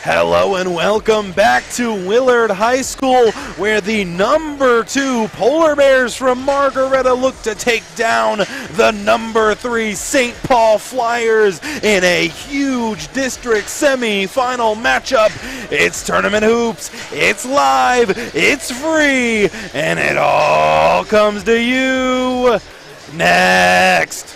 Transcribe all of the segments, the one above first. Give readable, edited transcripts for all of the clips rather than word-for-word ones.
Hello and welcome back to Willard High School, where the number 2 Polar Bears from Margaretta look to take down the number 3 St. Paul Flyers in a huge district semi-final matchup. It's tournament hoops, it's live, it's free, and it all comes to you next.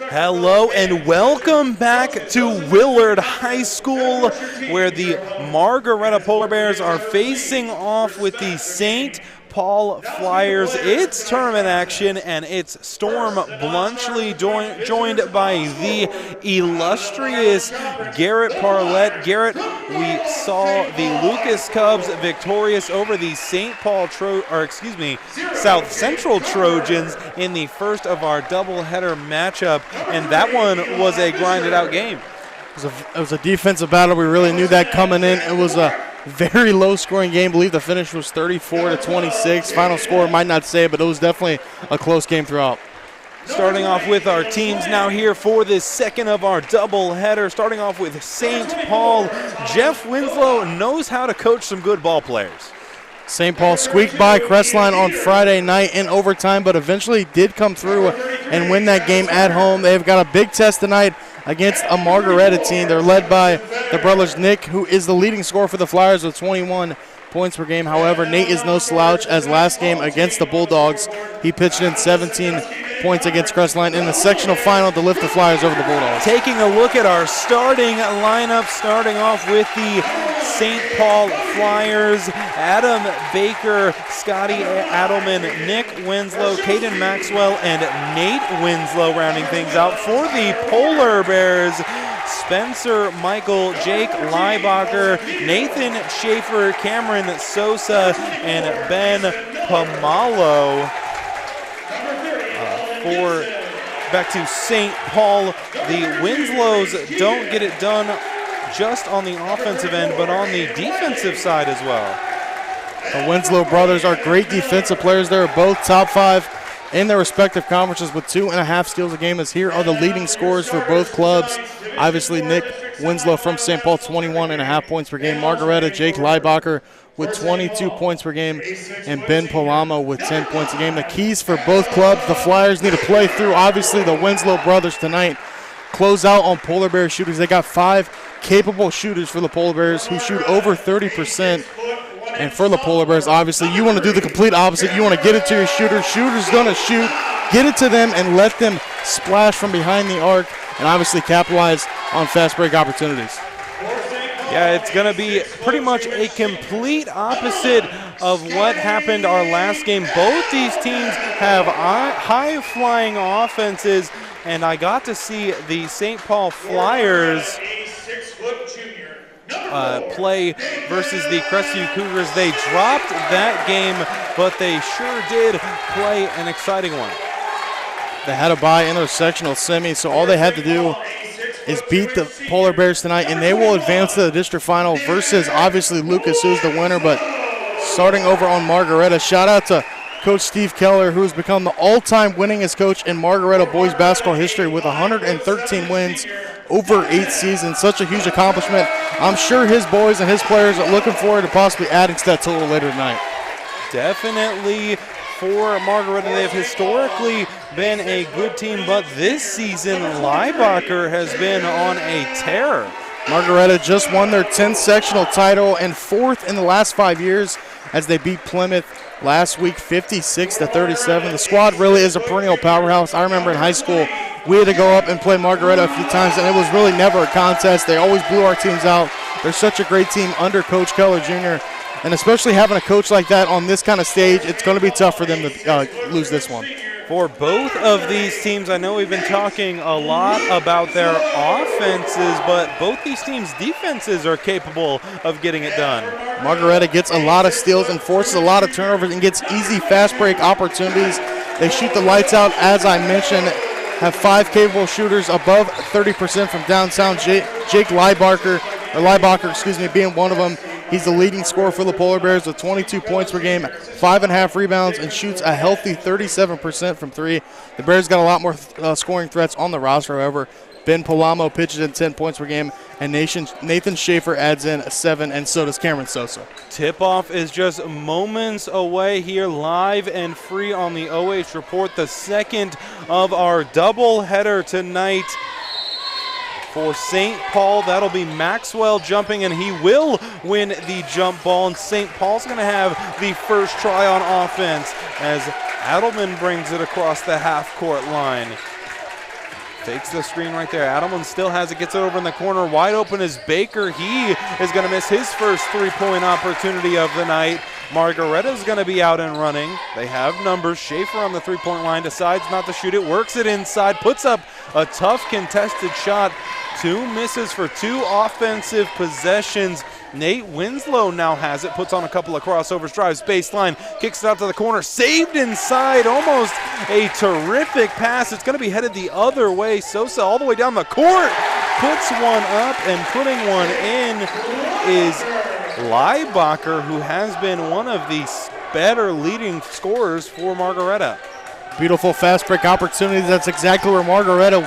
Hello and welcome back to Willard High School, where the Margaretta Polar Bears are facing off with the St. Paul Flyers. It's tournament action, and it's Storm Bluntschly joined by the illustrious Garrett Parlett. Garrett, we saw the Lucas Cubs victorious over the South Central Trojans in the first of our doubleheader matchup, and that one was a grinded out game. It was a defensive battle. We really knew that coming in. It was a very low-scoring game. I believe the finish was 34-26. Final score might not say it, but it was definitely a close game throughout. Starting off with our teams now here for this second of our doubleheader. Starting off with St. Paul. Jeff Winslow knows how to coach some good ball players. St. Paul squeaked by Crestline on Friday night in overtime, but eventually did come through and win that game at home. They've got a big test tonight against a Margaretta team. They're led by the brothers Nick, who is the leading scorer for the Flyers with 21 points per game. However, Nate is no slouch, as last game against the Bulldogs, he pitched in 17 points against Crestline in the sectional final to lift the Flyers over the Bulldogs. Taking a look at our starting lineup, starting off with the St. Paul Flyers, Adam Baker, Scotty Adelman, Nick Winslow, Caden Maxwell, and Nate Winslow rounding things out. For the Polar Bears, Spencer Michael, Jake Leibacher, Nathan Schaefer, Cameron Sosa, and Ben Pomalo. Back to St. Paul, the Winslows don't get it done just on the offensive end, but on the defensive side as well. The Winslow brothers are great defensive players. They're both top 5 in their respective conferences with 2.5 steals a game, as here are the leading scorers for both clubs. Obviously, Nick Winslow from St. Paul, 21.5 points per game. Margaretta, Jake Leibacher with 22 points per game, and Ben Palamo with 10 points a game. The keys for both clubs, the Flyers need to play through, obviously, the Winslow brothers tonight. Close out on Polar Bear shooters. They got 5 capable shooters for the Polar Bears who shoot over 30%. And for the Polar Bears, obviously, you want to do the complete opposite. You want to get it to your shooter. Shooter's going to shoot. Get it to them and let them splash from behind the arc and obviously capitalize on fast break opportunities. Yeah, it's going to be pretty much a complete opposite of what happened our last game. Both these teams have high-flying offenses, and I got to see the St. Paul Flyers play versus the Crestview Cougars. They dropped that game, but they sure did play an exciting one. They had a bye in their sectional semi, so all they had to do is beat the Polar Bears tonight, and they will advance to the district final versus, obviously, Lucas, who's the winner. But starting over on Margaretta, shout out to Coach Steve Keller, who has become the all-time winningest coach in Margaretta boys basketball history with 113 wins over 8 seasons. Such a huge accomplishment. I'm sure his boys and his players are looking forward to possibly adding to that total later tonight. Definitely for Margaretta. They've historically been a good team, but this season, Leibacher has been on a tear. Margaretta just won their 10th sectional title and 4th in the last 5 years as they beat Plymouth last week 56-37. The squad really is a perennial powerhouse. I remember in high school we had to go up and play Margaretta a few times, and it was really never a contest. They always blew our teams out. They're such a great team under Coach Keller Jr., and especially having a coach like that on this kind of stage, it's going to be tough for them to lose this one. For both of these teams, I know we've been talking a lot about their offenses, but both these teams' defenses are capable of getting it done. Margaretta gets a lot of steals and forces a lot of turnovers and gets easy fast break opportunities. They shoot the lights out, as I mentioned, have 5 capable shooters above 30% from downtown. Jake Leibacher, being one of them. He's the leading scorer for the Polar Bears with 22 points per game, 5.5 rebounds, and shoots a healthy 37% from 3. The Bears got a lot more scoring threats on the roster, however. Ben Palamo pitches in 10 points per game, and Nathan Schaefer adds in 7, and so does Cameron Sosa. Tip-off is just moments away here, live and free on the OH Report, the second of our doubleheader tonight. For St. Paul, that'll be Maxwell jumping, and he will win the jump ball. And St. Paul's going to have the first try on offense as Adelman brings it across the half-court line. Takes the screen right there. Adelman still has it, gets it over in the corner. Wide open is Baker. He is going to miss his first three-point opportunity of the night. Margaretta's going to be out and running. They have numbers. Schaefer on the three-point line decides not to shoot it, works it inside, puts up a tough contested shot. 2 misses for 2 offensive possessions. Nate Winslow now has it, puts on a couple of crossovers, drives baseline, kicks it out to the corner, saved inside, almost a terrific pass. It's going to be headed the other way. Sosa all the way down the court, puts one up, and putting one in is Leibacher, who has been one of the better leading scorers for Margaretta. Beautiful fast break opportunities. That's exactly where Margaretta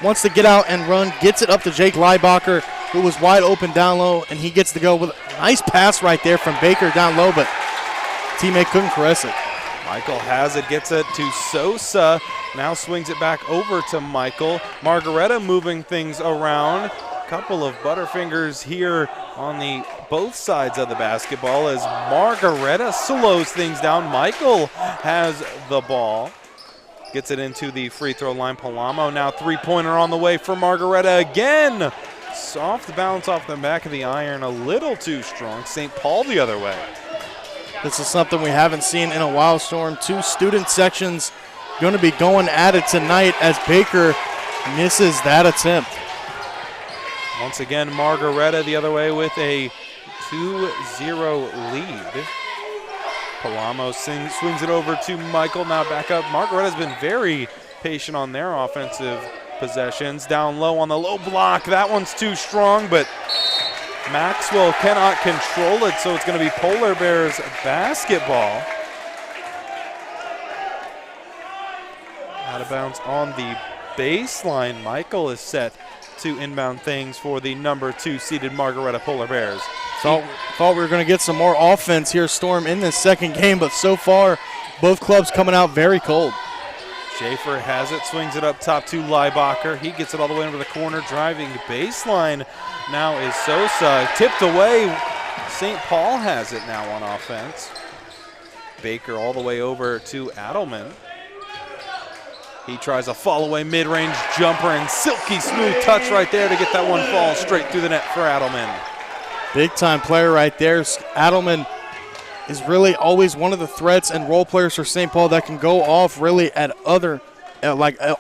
wants to get out and run, gets it up to Jake Leibacher, who was wide open down low, and he gets to go with a nice pass right there from Baker down low, but teammate couldn't caress it. Michael has it, gets it to Sosa, now swings it back over to Michael. Margaretta moving things around. Couple of butterfingers here on the both sides of the basketball as Margaretta slows things down. Michael has the ball. Gets it into the free throw line. Palamo now three-pointer on the way for Margaretta again. Soft bounce off the back of the iron, a little too strong. St. Paul the other way. This is something we haven't seen in a while, Storm. Two student sections going to be going at it tonight as Baker misses that attempt. Once again, Margaretta the other way with a 2-0 lead. Palamo swings it over to Michael, now back up. Margaretta's been very patient on their offensive possessions. Down low on the low block. That one's too strong, but Maxwell cannot control it, so it's going to be Polar Bears basketball. Out of bounds on the baseline. Michael is set to inbound things for the number 2 seeded Margaretta Polar Bears. Thought we were going to get some more offense here, Storm, in this second game, but so far both clubs coming out very cold. Schaefer has it, swings it up top to Leibacher. He gets it all the way into the corner, driving baseline. Now is Sosa, tipped away. St. Paul has it now on offense. Baker all the way over to Adelman. He tries a fall-away mid-range jumper and silky smooth touch right there to get that one fall straight through the net for Adelman. Big-time player right there. Adelman is really always one of the threats and role players for St. Paul that can go off really at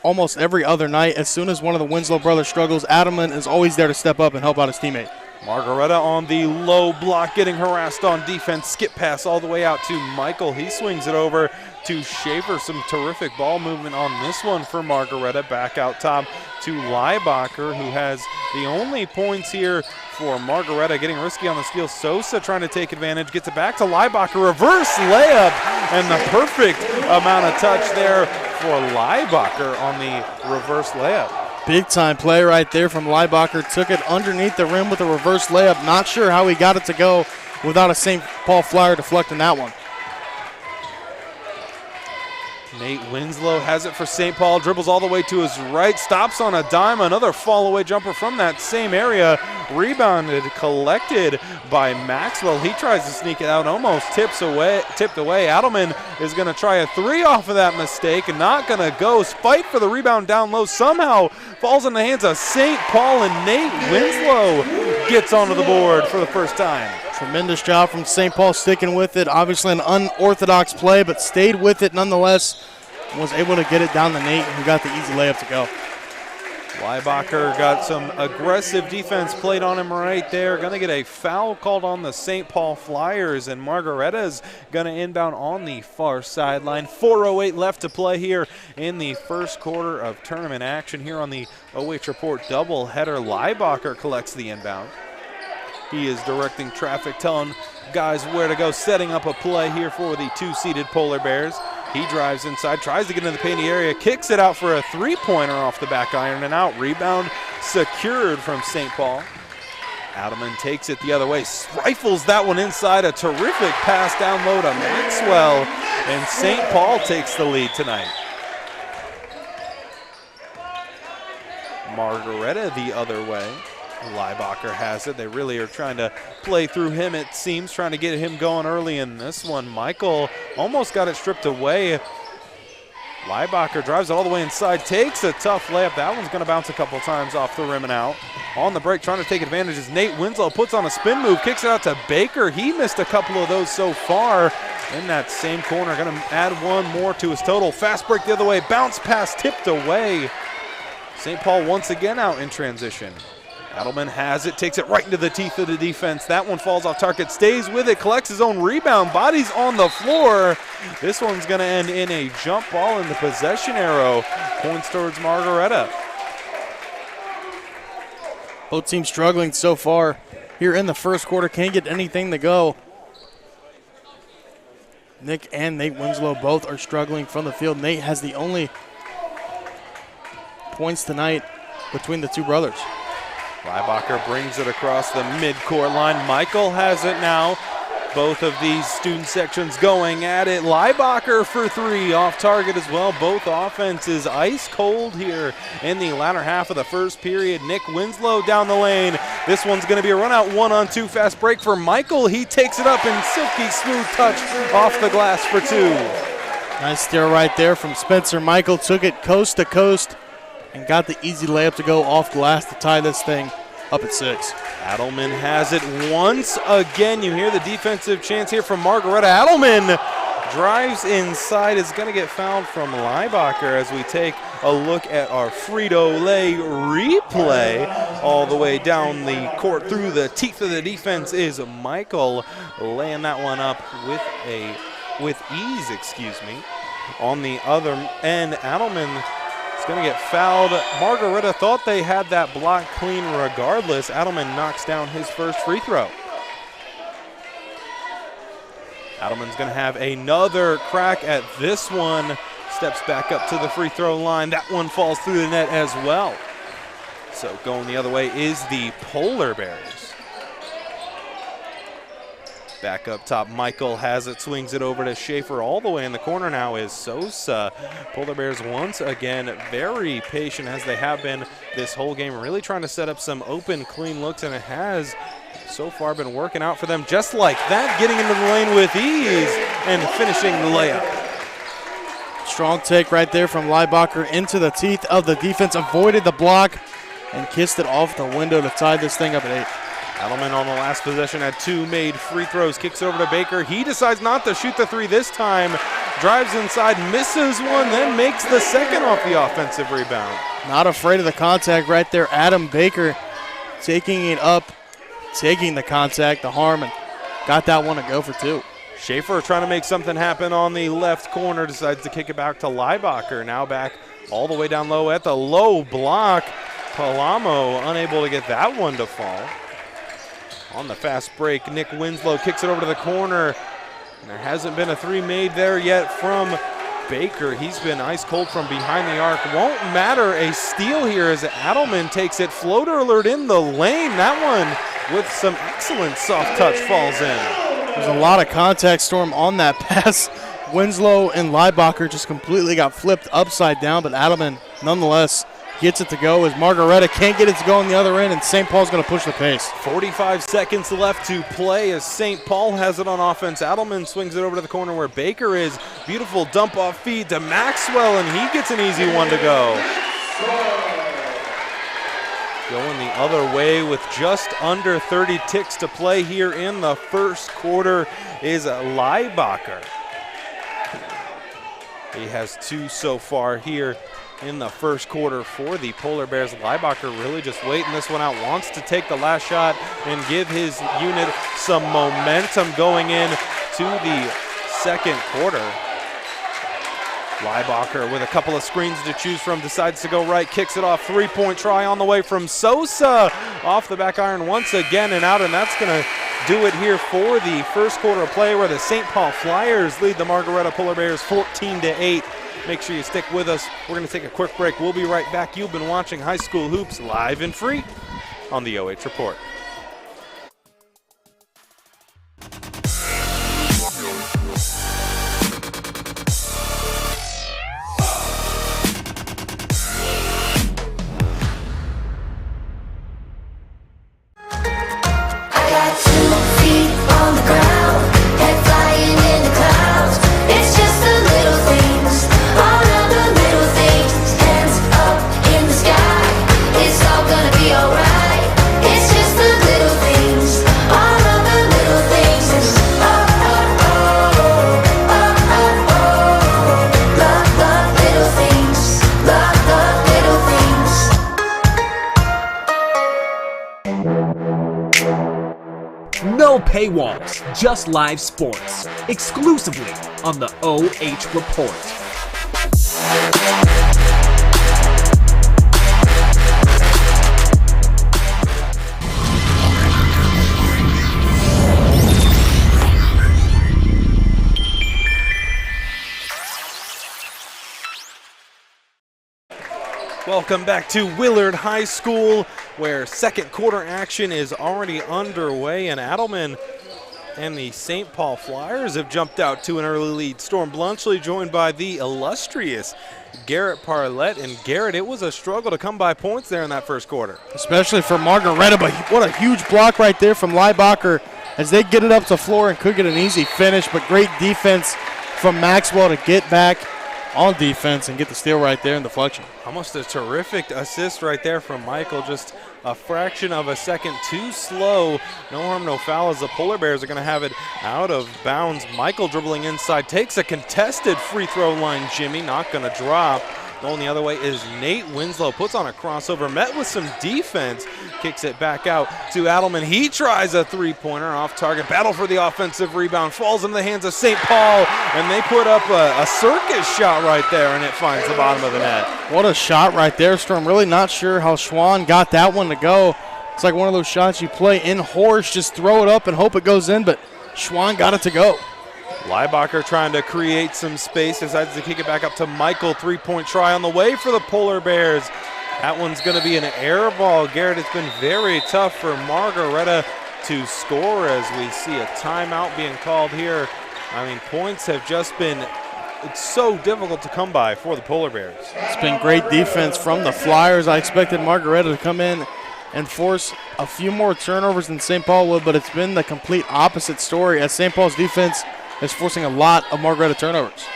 almost every other night. As soon as one of the Winslow brothers struggles, Adelman is always there to step up and help out his teammate. Margaretta on the low block, getting harassed on defense. Skip pass all the way out to Michael. He swings it over to Schaefer. Some terrific ball movement on this one for Margaretta. Back out top to Leibacher, who has the only points here for Margaretta. Getting risky on the steal. Sosa trying to take advantage. Gets it back to Leibacher. Reverse layup. And the perfect amount of touch there for Leibacher on the reverse layup. Big-time play right there from Leibacher. Took it underneath the rim with a reverse layup. Not sure how he got it to go without a St. Paul Flyer deflecting that one. Nate Winslow has it for St. Paul, dribbles all the way to his right, stops on a dime, another fall-away jumper from that same area, rebounded, collected by Maxwell. He tries to sneak it out, almost tipped away. Adelman is going to try a three off of that mistake, and not going to go. Fight for the rebound down low, somehow falls in the hands of St. Paul, and Nate Winslow gets onto the board for the first time. Tremendous job from St. Paul sticking with it. Obviously an unorthodox play, but stayed with it nonetheless. Was able to get it down to Nate, who got the easy layup to go. Leibacher got some aggressive defense played on him right there. Going to get a foul called on the St. Paul Flyers, and Margaretta's going to inbound on the far sideline. 4:08 left to play here in the first quarter of tournament action here on the OH Report doubleheader. Leibacher collects the inbound. He is directing traffic, telling guys where to go, setting up a play here for the 2-seeded Polar Bears. He drives inside, tries to get into the painted area, kicks it out for a three-pointer off the back iron and out. Rebound secured from St. Paul. Adelman takes it the other way, rifles that one inside. A terrific pass down low to Maxwell, and St. Paul takes the lead tonight. Margaretta the other way. Leibacher has it. They really are trying to play through him, it seems, trying to get him going early in this one. Michael almost got it stripped away. Leibacher drives it all the way inside, takes a tough layup. That one's going to bounce a couple times off the rim and out. On the break, trying to take advantage is Nate Winslow, puts on a spin move, kicks it out to Baker. He missed a couple of those so far in that same corner. Going to add one more to his total. Fast break the other way, bounce pass tipped away. St. Paul once again out in transition. Adelman has it, takes it right into the teeth of the defense. That one falls off target, stays with it, collects his own rebound, bodies on the floor. This one's going to end in a jump ball in the possession arrow. Points towards Margaretta. Both teams struggling so far here in the first quarter. Can't get anything to go. Nick and Nate Winslow both are struggling from the field. Nate has the only points tonight between the two brothers. Leibacher brings it across the midcourt line. Michael has it now. Both of these student sections going at it. Leibacher for three, off target as well. Both offenses ice cold here in the latter half of the first period. Nick Winslow down the lane. This one's going to be a run out 1-on-2 fast break for Michael. He takes it up in silky smooth touch off the glass for two. Nice steal right there from Spencer Michael. Took it coast to coast and got the easy layup to go off glass to tie this thing up at 6. Adelman has it once again. You hear the defensive chants here from Margaretta. Adelman drives inside, is going to get fouled from Leibacher as we take a look at our Frito-Lay replay. All the way down the court through the teeth of the defense is Michael laying that one up with ease. On the other end, Adelman is going to get fouled. Margaretta thought they had that block clean regardless. Adelman knocks down his first free throw. Adelman's going to have another crack at this one. Steps back up to the free throw line. That one falls through the net as well. So going the other way is the Polar Bears. Back up top, Michael has it, swings it over to Schaefer. All the way in the corner now is Sosa. Polar Bears once again very patient as they have been this whole game, really trying to set up some open, clean looks, and it has so far been working out for them just like that, getting into the lane with ease and finishing the layup. Strong take right there from Leibacher into the teeth of the defense, avoided the block and kissed it off the window to tie this thing up at 8. Adelman on the last possession had 2 made free throws, kicks over to Baker. He decides not to shoot the 3 this time, drives inside, misses one, then makes the second off the offensive rebound. Not afraid of the contact right there. Adam Baker taking it up, taking the contact, the harm, and got that one to go for 2. Schaefer trying to make something happen on the left corner, decides to kick it back to Leibacher. Now back all the way down low at the low block. Palamo unable to get that one to fall. On the fast break, Nick Winslow kicks it over to the corner. And there hasn't been a 3 made there yet from Baker. He's been ice cold from behind the arc. Won't matter, a steal here as Adelman takes it. Floater alert in the lane. That one with some excellent soft touch falls in. There's a lot of contact, Storm, on that pass. Winslow and Leibacher just completely got flipped upside down, but Adelman nonetheless gets it to go as Margaretta can't get it to go on the other end, and St. Paul's going to push the pace. 45 seconds left to play as St. Paul has it on offense. Adelman swings it over to the corner where Baker is. Beautiful dump off feed to Maxwell, and he gets an easy one to go. Going the other way with just under 30 ticks to play here in the first quarter is Leibacher. He has 2 so far here in the first quarter for the Polar Bears. Leibacher really just waiting this one out, wants to take the last shot and give his unit some momentum going in to the second quarter. Leibacher with a couple of screens to choose from, decides to go right, kicks it off, 3-point try on the way from Sosa. Off the back iron once again and out, and that's going to do it here for the first quarter of play where the St. Paul Flyers lead the Margaretta Polar Bears 14-8. Make sure you stick with us. We're going to take a quick break. We'll be right back. You've been watching High School Hoops live and free on the OH Report. No paywalls, just live sports, exclusively on the OH Report. Welcome back to Willard High School, where second quarter action is already underway, and Adelman and the St. Paul Flyers have jumped out to an early lead. Storm Bluntschly joined by the illustrious Garrett Parlett. And Garrett, it was a struggle to come by points there in that first quarter. Especially for Margaretta, but what a huge block right there from Leibacher as they get it up the floor and could get an easy finish, but great defense from Maxwell to get back on defense and get the steal right there in deflection. Almost a terrific assist right there from Michael. Just a fraction of a second too slow. No harm, no foul, as the Polar Bears are going to have it out of bounds. Michael dribbling inside, takes a contested free throw line jimmy, not going to drop. Going the other way is Nate Winslow, puts on a crossover, met with some defense, kicks it back out to Adelman. He tries a three-pointer off target, battle for the offensive rebound, falls into the hands of St. Paul, and they put up a circus shot right there, and it finds the bottom of the net. What a shot right there, Storm. Really not sure how Schwann got that one to go. It's like one of those shots you play in horse, just throw it up and hope it goes in, but Schwann got it to go. Leibacher trying to create some space, decides to kick it back up to Michael. Three-point try on the way for the Polar Bears. That one's going to be an air ball. Garrett, it's been very tough for Margaretta to score as we see a timeout being called here. I mean, points have just been, it's so difficult to come by for the Polar Bears. It's been great defense from the Flyers. I expected Margaretta to come in and force a few more turnovers than St. Paul would, but it's been the complete opposite story as St. Paul's defense is forcing a lot of Margaretta turnovers.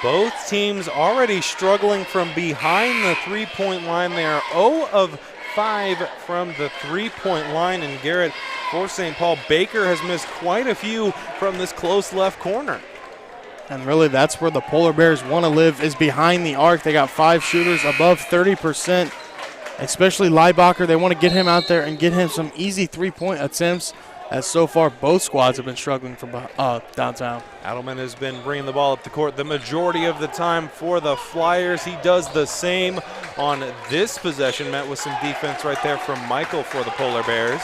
Both teams already struggling from behind the three-point line. They are 0 of 5 from the three-point line, and Garrett, for St. Paul, Baker has missed quite a few from this close left corner. And really that's where the Polar Bears want to live, is behind the arc. They got 5 shooters above 30%, especially Leibacher. They want to get him out there and get him some easy three-point attempts, as so far both squads have been struggling from downtown. Adelman has been bringing the ball up the court the majority of the time for the Flyers. He does the same on this possession, met with some defense right there from Michael for the Polar Bears.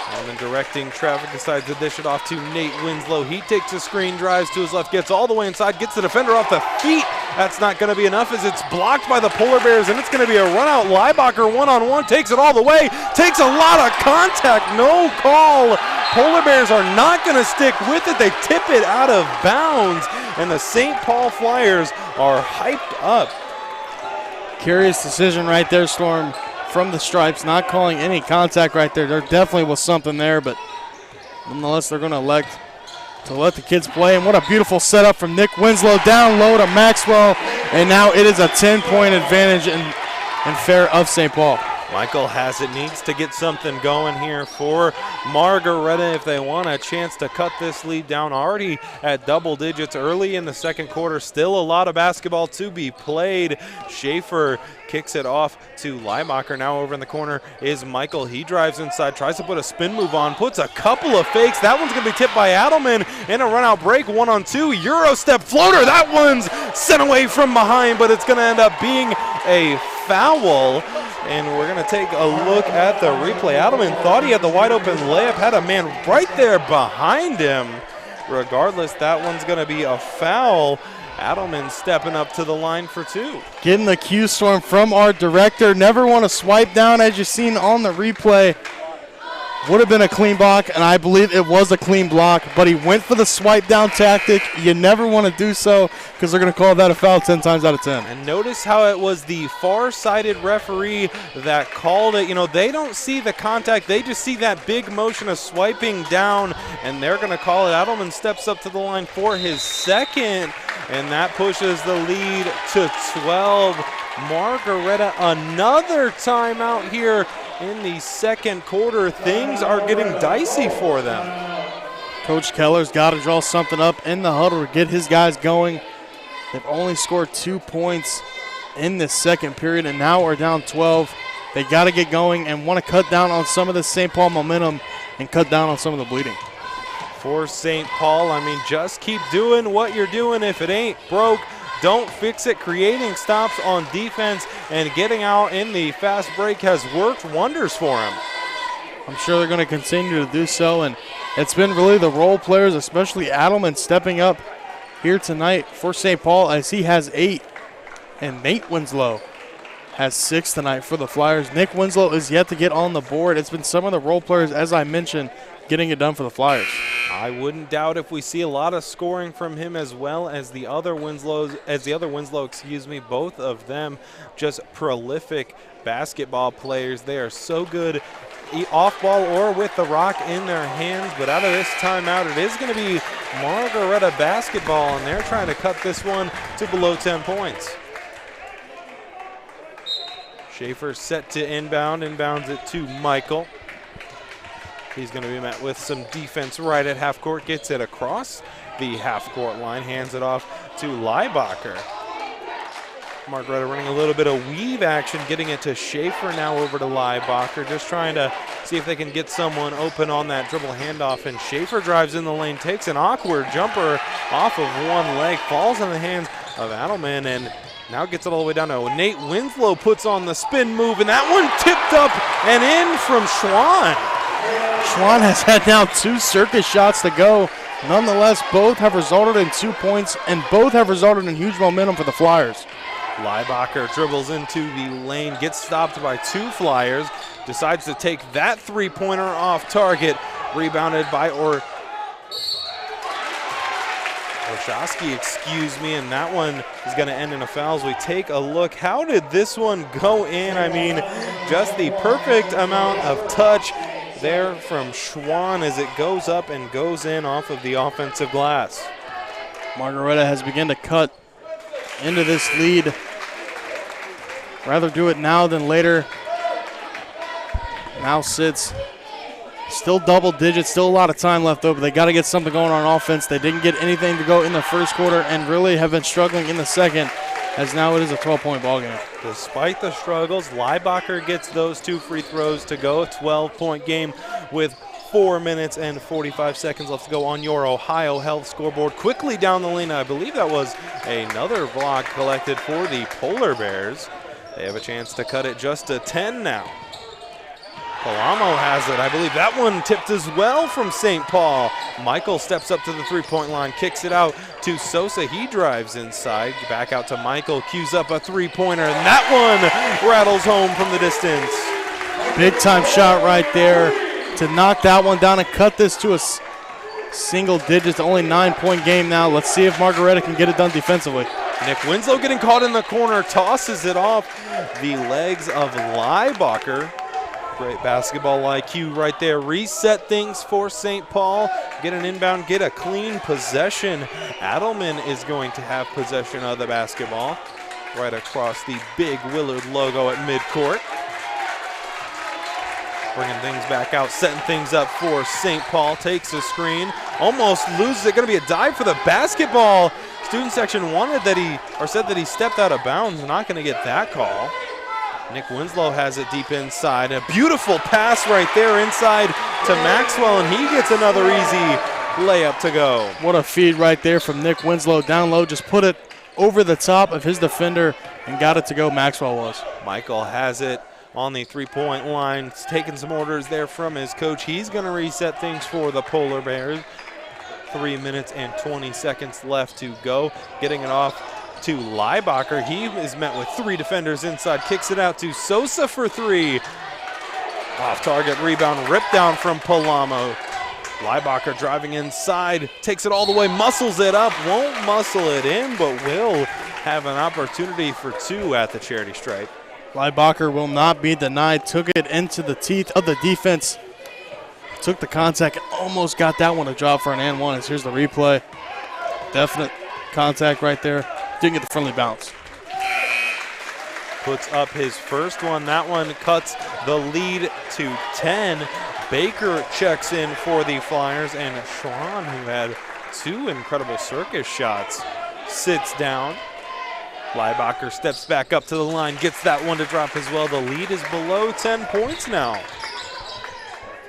Adelman directing traffic, decides to dish it off to Nate Winslow. He takes a screen, drives to his left, gets all the way inside, gets the defender off the feet. That's not going to be enough as it's blocked by the Polar Bears, and it's going to be a run-out. Leibacher one-on-one, takes it all the way, takes a lot of contact, no call. Polar Bears are not going to stick with it. They tip it out of bounds, and the St. Paul Flyers are hyped up. Curious decision right there, Storm, from the Stripes, not calling any contact right there. There definitely was something there, but nonetheless, they're going to elect to let the kids play. And what a beautiful setup from Nick Winslow, down low to Maxwell, and now it is a 10-point advantage in favor of St. Paul. Michael has it, needs to get something going here for Margaretta if they want a chance to cut this lead down. Already at double digits early in the second quarter. Still a lot of basketball to be played. Schaefer kicks it off to Leibacher. Now over in the corner is Michael. He drives inside, tries to put a spin move on, puts a couple of fakes. That one's going to be tipped by Adelman in a run-out break. 1-on-2, Euro step floater. That one's sent away from behind, but it's going to end up being a foul. And we're going to take a look at the replay. Adelman thought he had the wide open layup, had a man right there behind him. Regardless, that one's going to be a foul. Adelman stepping up to the line for 2. Getting the cue, Storm, from our director. Never want to swipe down, as you've seen on the replay. Would have been a clean block, and I believe it was a clean block, but he went for the swipe down tactic. You never want to do so because they're going to call that a foul 10 times out of 10. And notice how it was the far-sided referee that called it. You know, they don't see the contact. They just see that big motion of swiping down, and they're going to call it. Adelman steps up to the line for his second, and that pushes the lead to 12. Margaretta, another timeout here in the second quarter. Things are getting dicey for them. Coach Keller's got to draw something up in the huddle to get his guys going. They've only scored 2 points in this second period, and now we're down 12. They got to get going and want to cut down on some of the St. Paul momentum and cut down on some of the bleeding. For St. Paul, I mean, just keep doing what you're doing. If it ain't broke, don't fix it. Creating stops on defense and getting out in the fast break has worked wonders for him. I'm sure they're going to continue to do so, and it's been really the role players, especially Adelman, stepping up here tonight for St. Paul, as he has 8, and Nate Winslow has 6 tonight for the Flyers. Nick Winslow is yet to get on the board. It's been some of the role players, as I mentioned, getting it done for the Flyers. I wouldn't doubt if we see a lot of scoring from him as well as the other Winslow, both of them just prolific basketball players. They are so good off ball or with the rock in their hands, but out of this timeout, it is going to be Margaretta basketball, and they're trying to cut this one to below 10 points. Schaefer set to inbounds it to Michael. He's going to be met with some defense right at half court, gets it across the half court line, hands it off to Leibacher. Margaretta running a little bit of weave action, getting it to Schaefer, now over to Leibacher, just trying to see if they can get someone open on that dribble handoff, and Schaefer drives in the lane, takes an awkward jumper off of one leg, falls in the hands of Adelman, and now gets it all the way down to Nate Winslow, puts on the spin move, and that one tipped up and in from Schwann. Schwann has had now 2 circus shots to go. Nonetheless, both have resulted in 2 points, and both have resulted in huge momentum for the Flyers. Leibacher dribbles into the lane, gets stopped by 2 Flyers, decides to take that three-pointer off target, rebounded by Orshowski, excuse me, and that one is going to end in a foul as we take a look. How did this one go in? I mean, just the perfect amount of touch there from Schwann as it goes up and goes in off of the offensive glass. Margaretta has begun to cut into this lead. Rather do it now than later. Now sits still double digits, still a lot of time left though, but they got to get something going on offense. They didn't get anything to go in the first quarter and really have been struggling in the second, as now it is a 12-point ball game. Despite the struggles, Leibacher gets those 2 free throws to go. A 12-point game with 4 minutes and 45 seconds left to go on your Ohio Health scoreboard. Quickly down the lane, I believe that was another block collected for the Polar Bears. They have a chance to cut it just to 10 now. Palamo has it. I believe that one tipped as well from St. Paul. Michael steps up to the three-point line, kicks it out to Sosa. He drives inside, back out to Michael, cues up a three-pointer, and that one rattles home from the distance. Big-time shot right there to knock that one down and cut this to a single digits, only 9-point game now. Let's see if Margaretta can get it done defensively. Nick Winslow getting caught in the corner, tosses it off the legs of Leibacher. Great basketball IQ right there. Reset things for St. Paul. Get an inbound, get a clean possession. Adelman is going to have possession of the basketball right across the big Willard logo at midcourt. Bringing things back out, setting things up for St. Paul. Takes a screen, almost loses it. Going to be a dive for the basketball. Student section said that he stepped out of bounds. Not going to get that call. Nick Winslow has it deep inside. A beautiful pass right there inside to Maxwell, and he gets another easy layup to go. What a feed right there from Nick Winslow. Down low, just put it over the top of his defender and got it to go. Maxwell was. Michael has it on the three-point line, taking some orders there from his coach. He's going to reset things for the Polar Bears. 3 minutes and 20 seconds left to go. Getting it off to Leibacher. He is met with 3 defenders inside, kicks it out to Sosa for 3. Off target rebound, ripped down from Palamo. Leibacher driving inside, takes it all the way, muscles it up, won't muscle it in, but will have an opportunity for 2 at the charity stripe. Leibacher will not be denied, took it into the teeth of the defense. Took the contact and almost got that one to drop for an and one. Here's the replay. Definite contact right there. Didn't get the friendly bounce. Puts up his first one. That one cuts the lead to 10. Baker checks in for the Flyers, and Schwann, who had 2 incredible circus shots, sits down. Leibacher steps back up to the line, gets that one to drop as well. The lead is below 10 points now.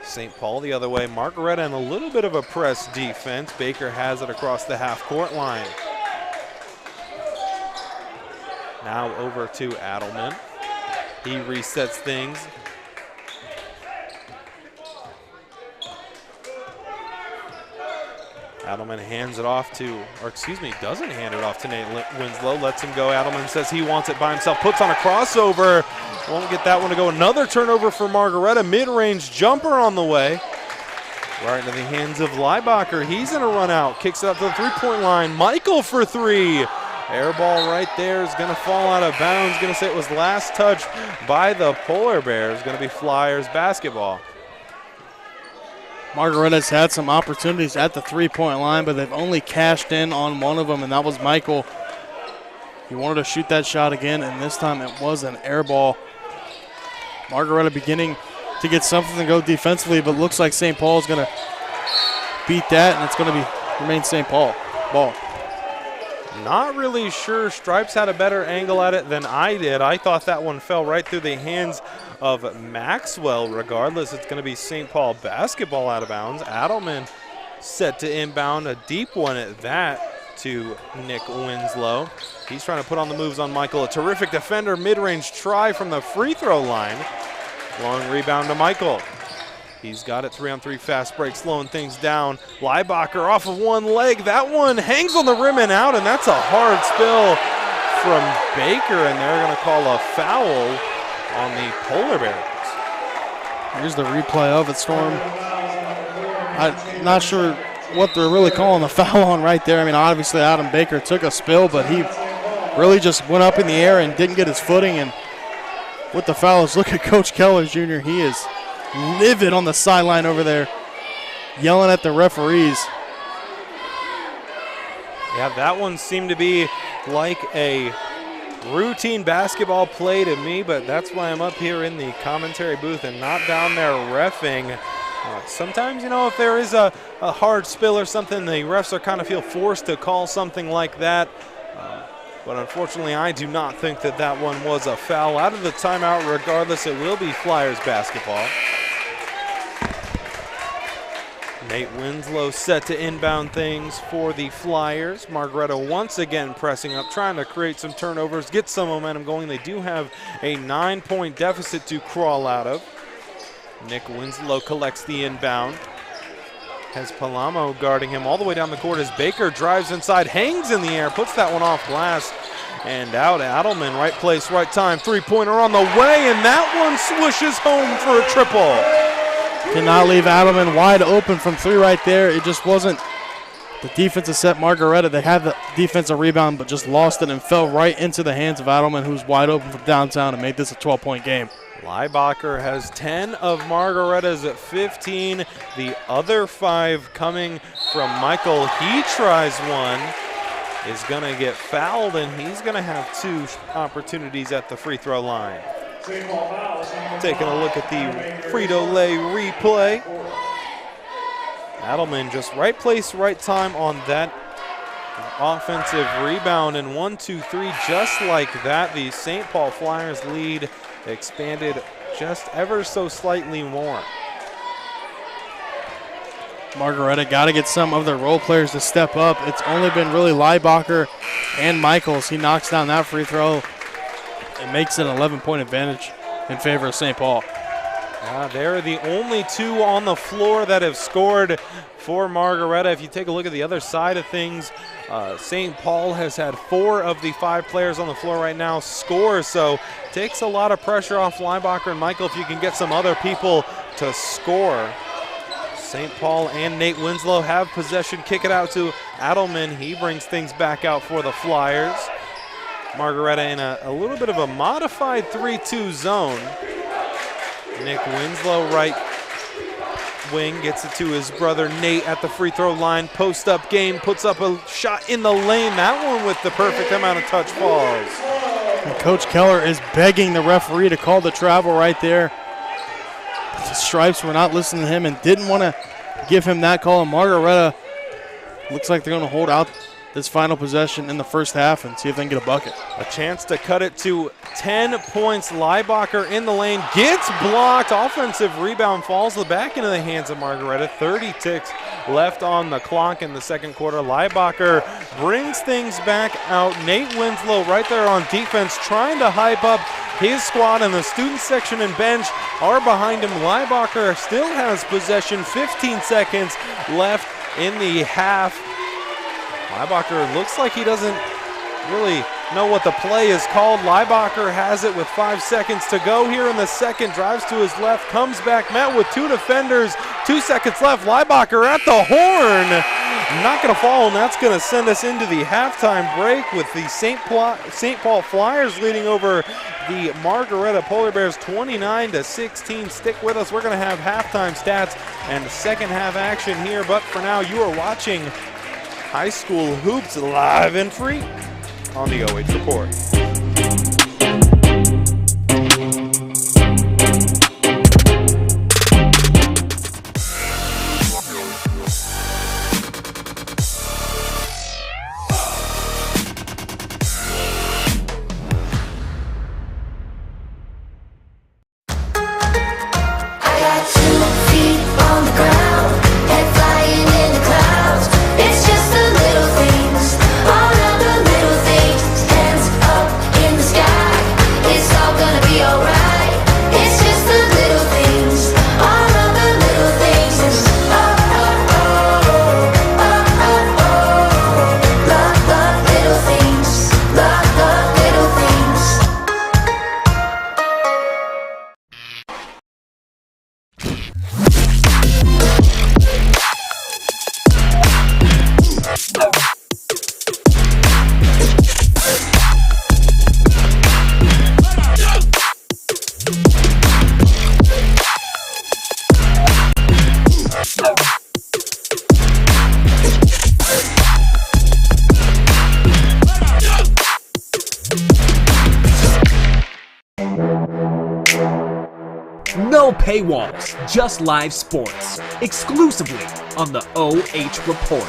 St. Paul the other way. Margaretta in a little bit of a press defense. Baker has it across the half-court line. Now over to Adelman. He resets things. Adelman hands it off to, doesn't hand it off to Nate Winslow. Lets him go. Adelman says he wants it by himself. Puts on a crossover. Won't get that one to go. Another turnover for Margaretta. Mid-range jumper on the way. Right into the hands of Leibacher. He's in a run out. Kicks it up to the three-point line. Michael for 3. Air ball right there is going to fall out of bounds. Going to say it was last touch by the Polar Bears. Going to be Flyers basketball. Margaretta's had some opportunities at the three-point line, but they've only cashed in on one of them, and that was Michael. He wanted to shoot that shot again, and this time it was an air ball. Margaretta beginning to get something to go defensively, but looks like St. Paul is going to beat that, and it's going to remain St. Paul ball. Not really sure. Stripes had a better angle at it than I did. I thought that one fell right through the hands of Maxwell. Regardless, it's going to be St. Paul basketball out of bounds. Adelman set to inbound, a deep one at that to Nick Winslow. He's trying to put on the moves on Michael. A terrific defender, mid-range try from the free throw line. Long rebound to Michael. He's got it 3-on-3 fast break, slowing things down. Leibacher off of one leg. That one hangs on the rim and out, and that's a hard spill from Baker, and they're going to call a foul on the Polar Bears. Here's the replay of it, Storm. I'm not sure what they're really calling the foul on right there. I mean, obviously Adam Baker took a spill, but he really just went up in the air and didn't get his footing. And with the fouls, look at Coach Keller Jr. He is livid on the sideline over there, yelling at the referees. Yeah, that one seemed to be like a routine basketball play to me, but that's why I'm up here in the commentary booth and not down there reffing. Sometimes, you know, if there is a hard spill or something, the refs are kind of feel forced to call something like that. But unfortunately, I do not think that that one was a foul. Out of the timeout, regardless, it will be Flyers basketball. Nate Winslow set to inbound things for the Flyers. Margaretta once again pressing up, trying to create some turnovers, get some momentum going. They do have a 9-point deficit to crawl out of. Nick Winslow collects the inbound. Has Palamo guarding him all the way down the court as Baker drives inside, hangs in the air, puts that one off glass and out. Adelman, right place, right time. Three-pointer on the way, and that one swishes home for a triple. Cannot leave Adelman wide open from three right there. It just wasn't the defensive set. Margaretta, they had the defensive rebound, but just lost it and fell right into the hands of Adelman, who's wide open from downtown, and made this a 12-point game. Leibacher has 10 of Margaretta's at 15. The other 5 coming from Michael. He tries one, is going to get fouled, and he's going to have 2 opportunities at the free throw line. Taking a look at the Frito-Lay replay. Adelman just right place, right time on that offensive rebound, and 1, 2, 3, just like that. The St. Paul Flyers lead expanded just ever so slightly more. Margaretta got to get some of their role players to step up. It's only been really Leibacher and Michaels. He knocks down that free throw and makes it an 11-point advantage in favor of St. Paul. They're the only 2 on the floor that have scored for Margaretta. If you take a look at the other side of things, St. Paul has had 4 of the 5 players on the floor right now score, so takes a lot of pressure off Leibacher and Michael if you can get some other people to score. St. Paul and Nate Winslow have possession. Kick it out to Adelman. He brings things back out for the Flyers. Margaretta in a little bit of a modified 3-2 zone. Nick Winslow, right wing, gets it to his brother Nate at the free throw line. Post-up game, puts up a shot in the lane. That one with the perfect amount of touch falls. And Coach Keller is begging the referee to call the travel right there. The Stripes were not listening to him and didn't want to give him that call. And Margaretta looks like they're going to hold out this final possession in the first half and see if they can get a bucket. A chance to cut it to 10 points. Leibacher in the lane, gets blocked. Offensive rebound falls back into the hands of Margaretta. 30 ticks left on the clock in the second quarter. Leibacher brings things back out. Nate Winslow right there on defense, trying to hype up his squad, and the student section and bench are behind him. Leibacher still has possession. 15 seconds left in the half. Leibacher looks like he doesn't really know what the play is called. Leibacher has it with 5 seconds to go here in the second. Drives to his left, comes back, met with 2 defenders. 2 seconds left. Leibacher at the horn. Not going to fall, and that's going to send us into the halftime break with the St. Paul Flyers leading over the Margaretta Polar Bears 29-16. Stick with us. We're going to have halftime stats and second half action here, but for now you are watching High School Hoops live and free on the OH Report. No paywalls, just live sports, exclusively on the OH Report.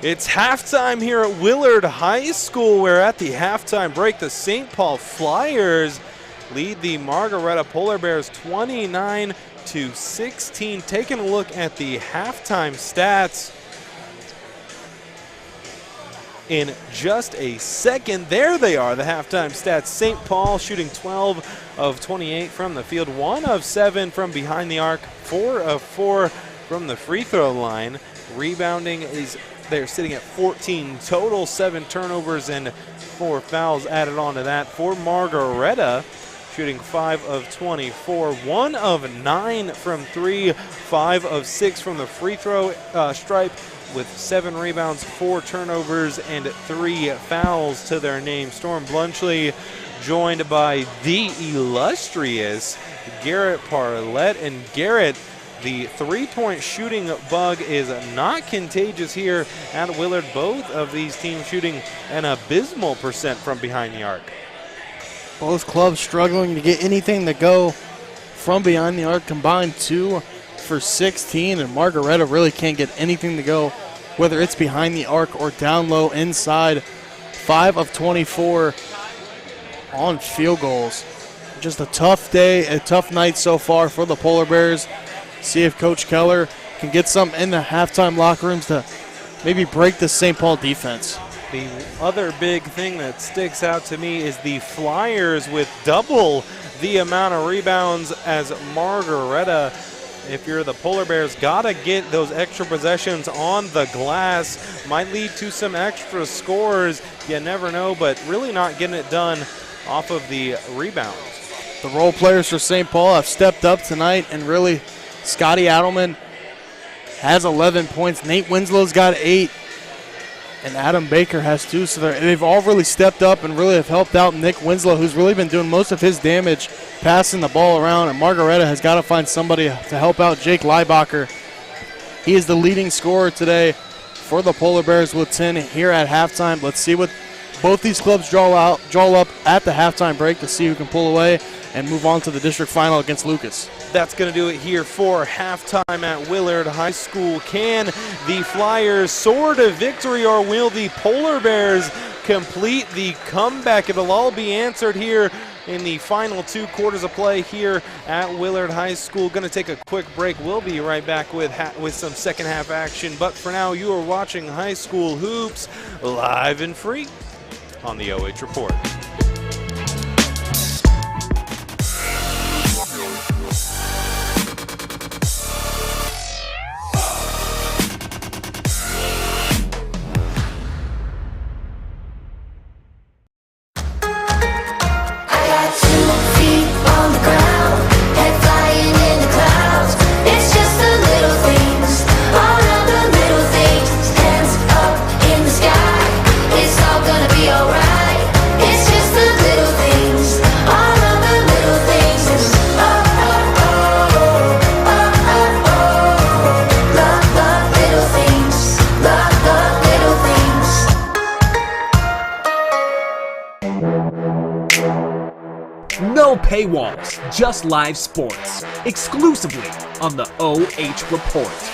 It's halftime here at Willard High School, where at the halftime break, the St. Paul Flyers lead the Margaretta Polar Bears 29-16. Taking a look at the halftime stats. in just a second. There they are, the halftime stats. St. Paul shooting 12 of 28 from the field, 1 of 7 from behind the arc, 4 of 4 from the free throw line. Rebounding is they're sitting at 14 total, 7 turnovers and 4 fouls added on to that. For Margaretta, shooting 5 of 24, 1 of 9 from 3, 5 of 6 from the free throw stripe, with 7 rebounds, 4 turnovers, and 3 fouls to their name. Storm Bluntschly joined by the illustrious Garrett Parlett. And Garrett, the three-point shooting bug is not contagious here at Willard. Both of these teams shooting an abysmal percent from behind the arc. Both clubs struggling to get anything to go from behind the arc. Combined 2 for 16, and Margaretta really can't get anything to go, whether it's behind the arc or down low inside. 5 of 24 on field goals. Just a tough day, a tough night so far for the Polar Bears. See if Coach Keller can get some in the halftime locker rooms to maybe break the St. Paul defense. The other big thing that sticks out to me is the Flyers with double the amount of rebounds as Margaretta. If you're the Polar Bears, gotta get those extra possessions on the glass. Might lead to some extra scores. You never know, but really not getting it done off of the rebounds. The role players for St. Paul have stepped up tonight, and really Scotty Adelman has 11 points. Nate Winslow's got 8. And Adam Baker has 2, so they've all really stepped up and really have helped out Nick Winslow, who's really been doing most of his damage passing the ball around. And Margaretta has got to find somebody to help out Jake Leibacher. He is the leading scorer today for the Polar Bears with 10 here at halftime. Let's see what both these clubs draw up at the halftime break to see who can pull away and move on to the district final against Lucas. That's going to do it here for halftime at Willard High School. Can the Flyers soar to victory, or will the Polar Bears complete the comeback? It'll all be answered here in the final 2 quarters of play here at Willard High School. Going to take a quick break. We'll be right back with some second half action. But for now, you are watching High School Hoops live and free on the OH Report. No paywalls, just live sports, exclusively on the OH Report.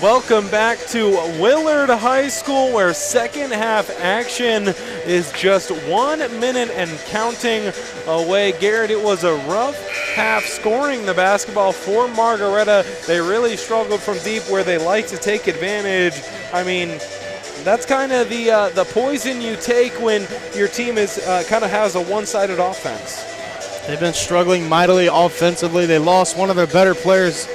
Welcome back to Willard High School, where second half action is just 1 minute and counting away. Garrett, it was a rough half scoring the basketball for Margaretta. They really struggled from deep where they like to take advantage. I mean, that's kind of the poison you take when your team is kind of has a one-sided offense. They've been struggling mightily offensively. They lost one of their better players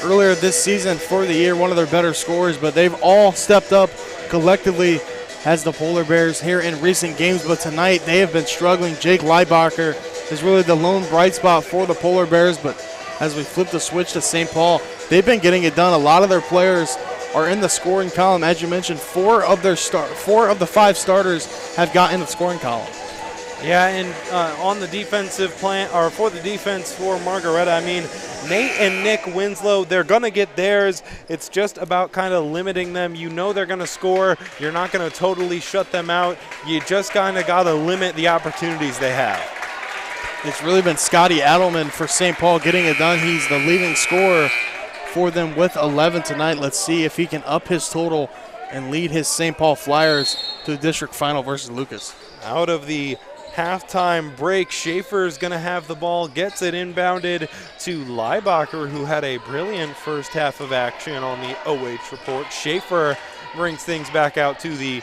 earlier this season for the year, one of their better scorers, but they've all stepped up collectively as the Polar Bears here in recent games. But tonight they have been struggling. Jake Leibacher is really the lone bright spot for the Polar Bears, but as we flip the switch to St. Paul, they've been getting it done. A lot of their players are in the scoring column. As you mentioned, four of the 5 starters have got in the scoring column. Yeah, and on the defensive plan, or for the defense for Margaretta, I mean, Nate and Nick Winslow, they're going to get theirs. It's just about kind of limiting them. You know they're going to score. You're not going to totally shut them out. You just kind of got to limit the opportunities they have. It's really been Scotty Adelman for St. Paul getting it done. He's the leading scorer for them with 11 tonight. Let's see if he can up his total and lead his St. Paul Flyers to the district final versus Lucas. Out of the halftime break, Schaefer is going to have the ball, gets it inbounded to Leibacher, who had a brilliant first half of action on the OH report. Schaefer brings things back out to the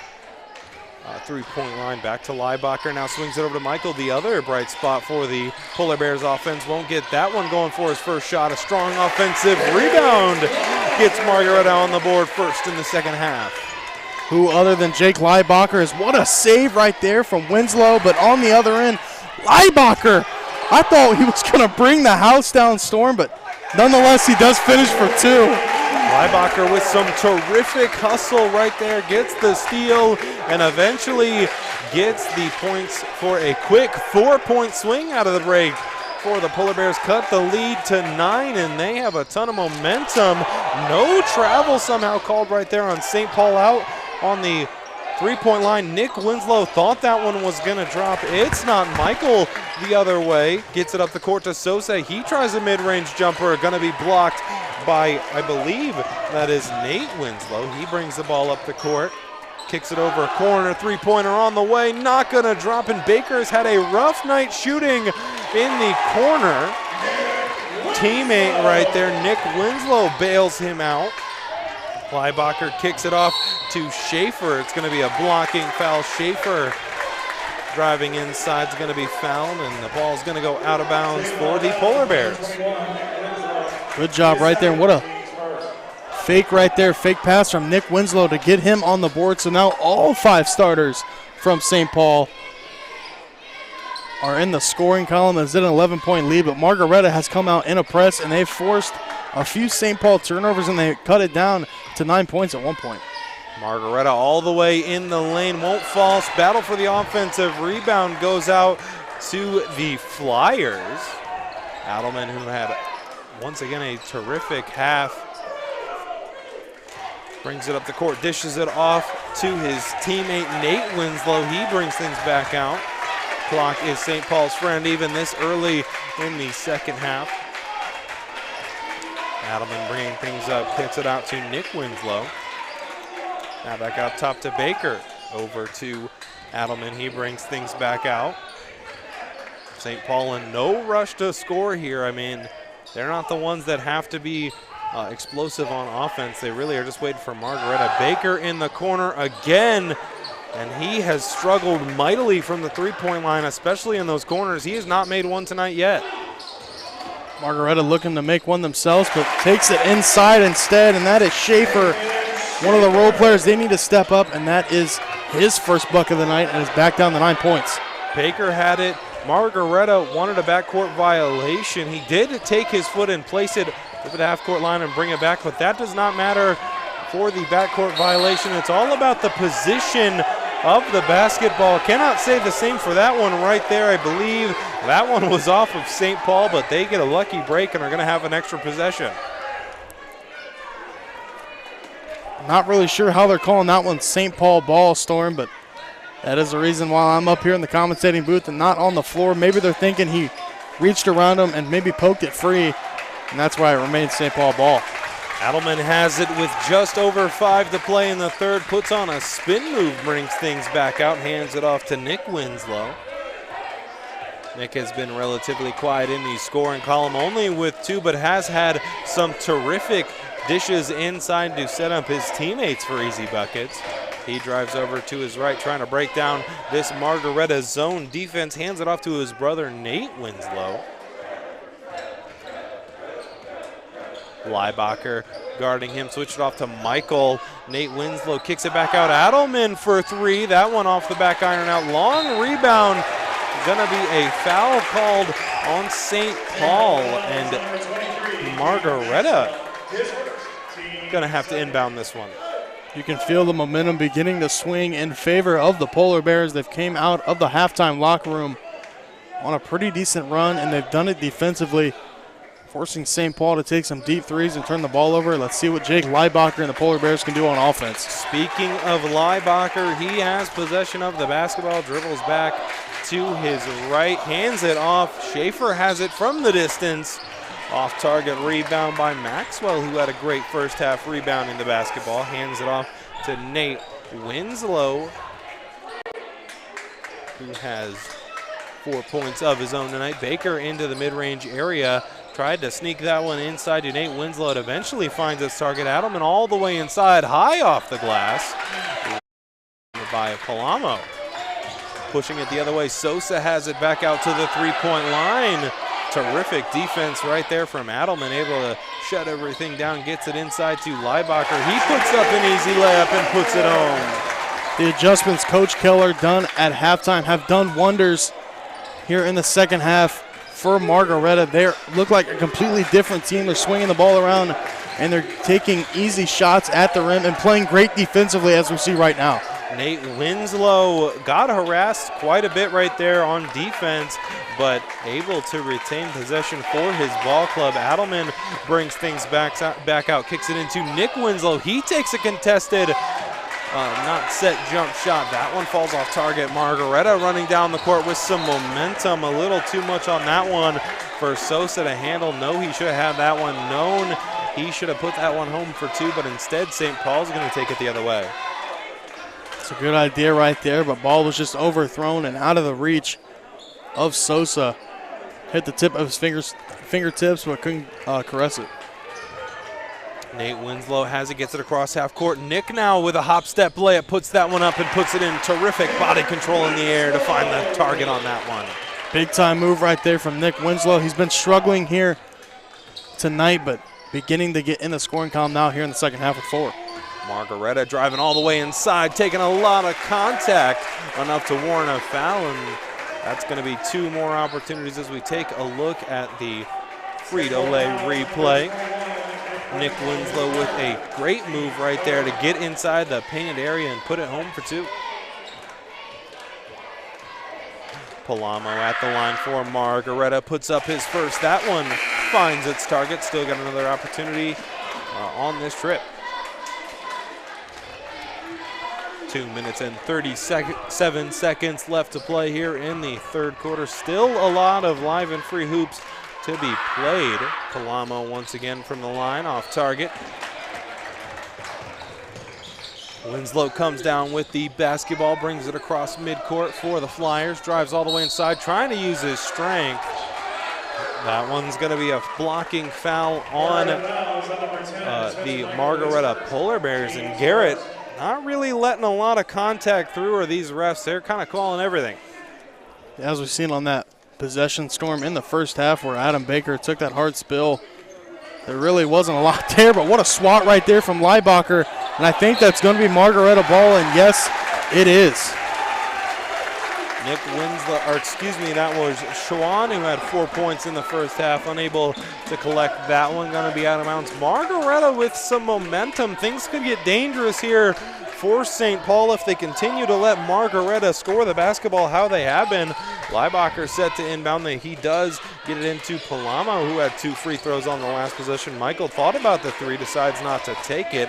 three-point line, back to Leibacher, now swings it over to Michael, the other bright spot for the Polar Bears offense. Won't get that one going for his first shot. A strong offensive rebound gets Margaretta on the board first in the second half. Who other than Jake Leibacher is what a save right there from Winslow, but on the other end, Leibacher, I thought he was going to bring the house down, Storm, but nonetheless he does finish for 2. Leibacher with some terrific hustle right there, gets the steal, and eventually gets the points for a quick 4-point swing out of the break for the Polar Bears. Cut the lead to 9, and they have a ton of momentum. No travel somehow called right there on St. Paul out on the three-point line. Nick Winslow thought that one was going to drop. It's not. Michael the other way gets it up the court to Sosa. He tries a mid-range jumper, going to be blocked by, I believe that is Nate Winslow. He brings the ball up the court, kicks it over a corner, three-pointer on the way, not going to drop, and Baker's had a rough night shooting in the corner. Teammate right there, Nick Winslow, bails him out. Leibacher kicks it off to Schaefer. It's going to be a blocking foul. Schaefer driving inside is going to be fouled, and the ball's going to go out of bounds for the Polar Bears. Good job right there. What a fake right there, fake pass from Nick Winslow to get him on the board. So now all 5 starters from St. Paul are in the scoring column. It's an 11-point lead, but Margaretta has come out in a press, and they've forced a few St. Paul turnovers, and they cut it down to 9 points at one point. Margaretta all the way in the lane, won't false. Battle for the offensive rebound goes out to the Flyers. Adelman, who had once again a terrific half, brings it up the court, dishes it off to his teammate Nate Winslow. He brings things back out. Clock is St. Paul's friend even this early in the second half. Adelman bringing things up, kicks it out to Nick Winslow. Now back out top to Baker. Over to Adelman, he brings things back out. St. Paul in no rush to score here. I mean, they're not the ones that have to be explosive on offense. They really are just waiting for Margaretta. Baker in the corner again, and he has struggled mightily from the three-point line, especially in those corners. He has not made one tonight yet. Margaretta looking to make one themselves, but takes it inside instead, and that is Schaefer, one of the role players. They need to step up, and that is his first bucket of the night, and is back down to 9 points. Baker had it. Margaretta wanted a backcourt violation. He did take his foot and place it over the half-court line and bring it back, but that does not matter for the backcourt violation. It's all about the position of the basketball. Cannot say the same for that one right there. I believe that one was off of St. Paul, but they get a lucky break and are going to have an extra possession. Not really sure how they're calling that one St. Paul ball, Storm, but that is the reason why I'm up here in the commentating booth and not on the floor. Maybe they're thinking he reached around him and maybe poked it free, and that's why it remains St. Paul ball. Adelman has it with just over 5 to play in the third, puts on a spin move, brings things back out, hands it off to Nick Winslow. Nick has been relatively quiet in the scoring column, only with 2, but has had some terrific dishes inside to set up his teammates for easy buckets. He drives over to his right, trying to break down this Margaretta zone defense, hands it off to his brother Nate Winslow. Leibacher guarding him, switch it off to Michael. Nate Winslow kicks it back out. Adelman for 3. That one off the back iron out. Long rebound. Gonna be a foul called on St. Paul, and Margaretta gonna have to inbound this one. You can feel the momentum beginning to swing in favor of the Polar Bears. They've came out of the halftime locker room on a pretty decent run, and they've done it defensively, forcing St. Paul to take some deep threes and turn the ball over. Let's see what Jake Leibacher and the Polar Bears can do on offense. Speaking of Leibacher, he has possession of the basketball, dribbles back to his right, hands it off. Schaefer has it from the distance. Off target rebound by Maxwell, who had a great first half rebounding the basketball. Hands it off to Nate Winslow, who has 4 points of his own tonight. Baker into the mid-range area. Tried to sneak that one inside to Nate Winslow. It eventually finds its target. Adelman all the way inside, high off the glass by Palamo. Pushing it the other way, Sosa has it back out to the three-point line. Terrific defense right there from Adelman, able to shut everything down, gets it inside to Leibacher. He puts up an easy layup and puts it home. The adjustments Coach Keller done at halftime have done wonders here in the second half for Margaretta. They look like a completely different team. They're swinging the ball around, and they're taking easy shots at the rim and playing great defensively, as we see right now. Nate Winslow got harassed quite a bit right there on defense, but able to retain possession for his ball club. Adelman brings things back out, kicks it into Nick Winslow. He takes a contested, not set jump shot. That one falls off target. Margaretta running down the court with some momentum. A little too much on that one for Sosa to handle. No, he should have had that one known. He should have put that one home for 2, but instead St. Paul's going to take it the other way. It's a good idea right there, but ball was just overthrown and out of the reach of Sosa. Hit the tip of his fingertips, but couldn't caress it. Nate Winslow has it, gets it across half court. Nick now with a hop step layup, puts that one up and puts it in. Terrific body control in the air to find the target on that one. Big time move right there from Nick Winslow. He's been struggling here tonight, but beginning to get in the scoring column now here in the second half with 4. Margaretta driving all the way inside, taking a lot of contact, enough to warrant a foul, and that's going to be 2 more opportunities as we take a look at the Frito-Lay replay. Nick Winslow with a great move right there to get inside the painted area and put it home for 2. Palamo at the line for Margaretta, puts up his first. That one finds its target. Still got another opportunity on this trip. 2 minutes and 37 seconds left to play here in the third quarter. Still a lot of live and free hoops to be played. Palamo once again from the line, off target. Winslow comes down with the basketball, brings it across midcourt for the Flyers, drives all the way inside, trying to use his strength. That one's going to be a blocking foul on the Margaretta Polar Bears, and Garrett not really letting a lot of contact through, or these refs, they're kind of calling everything. As we've seen on that possession Storm in the first half where Adam Baker took that hard spill, there really wasn't a lot there, but what a swat right there from Leibacher, and I think that's going to be Margaretta ball, and yes, it is. Nick Winslow, or excuse me, that was Schwan, who had 4 points in the first half, unable to collect that one, going to be out of bounds. Margaretta with some momentum. Things could get dangerous here for St. Paul if they continue to let Margaretta score the basketball how they have been. Leibacher set to inbound. He does get it into Palamo, who had 2 free throws on the last possession. Michael thought about the 3, decides not to take it.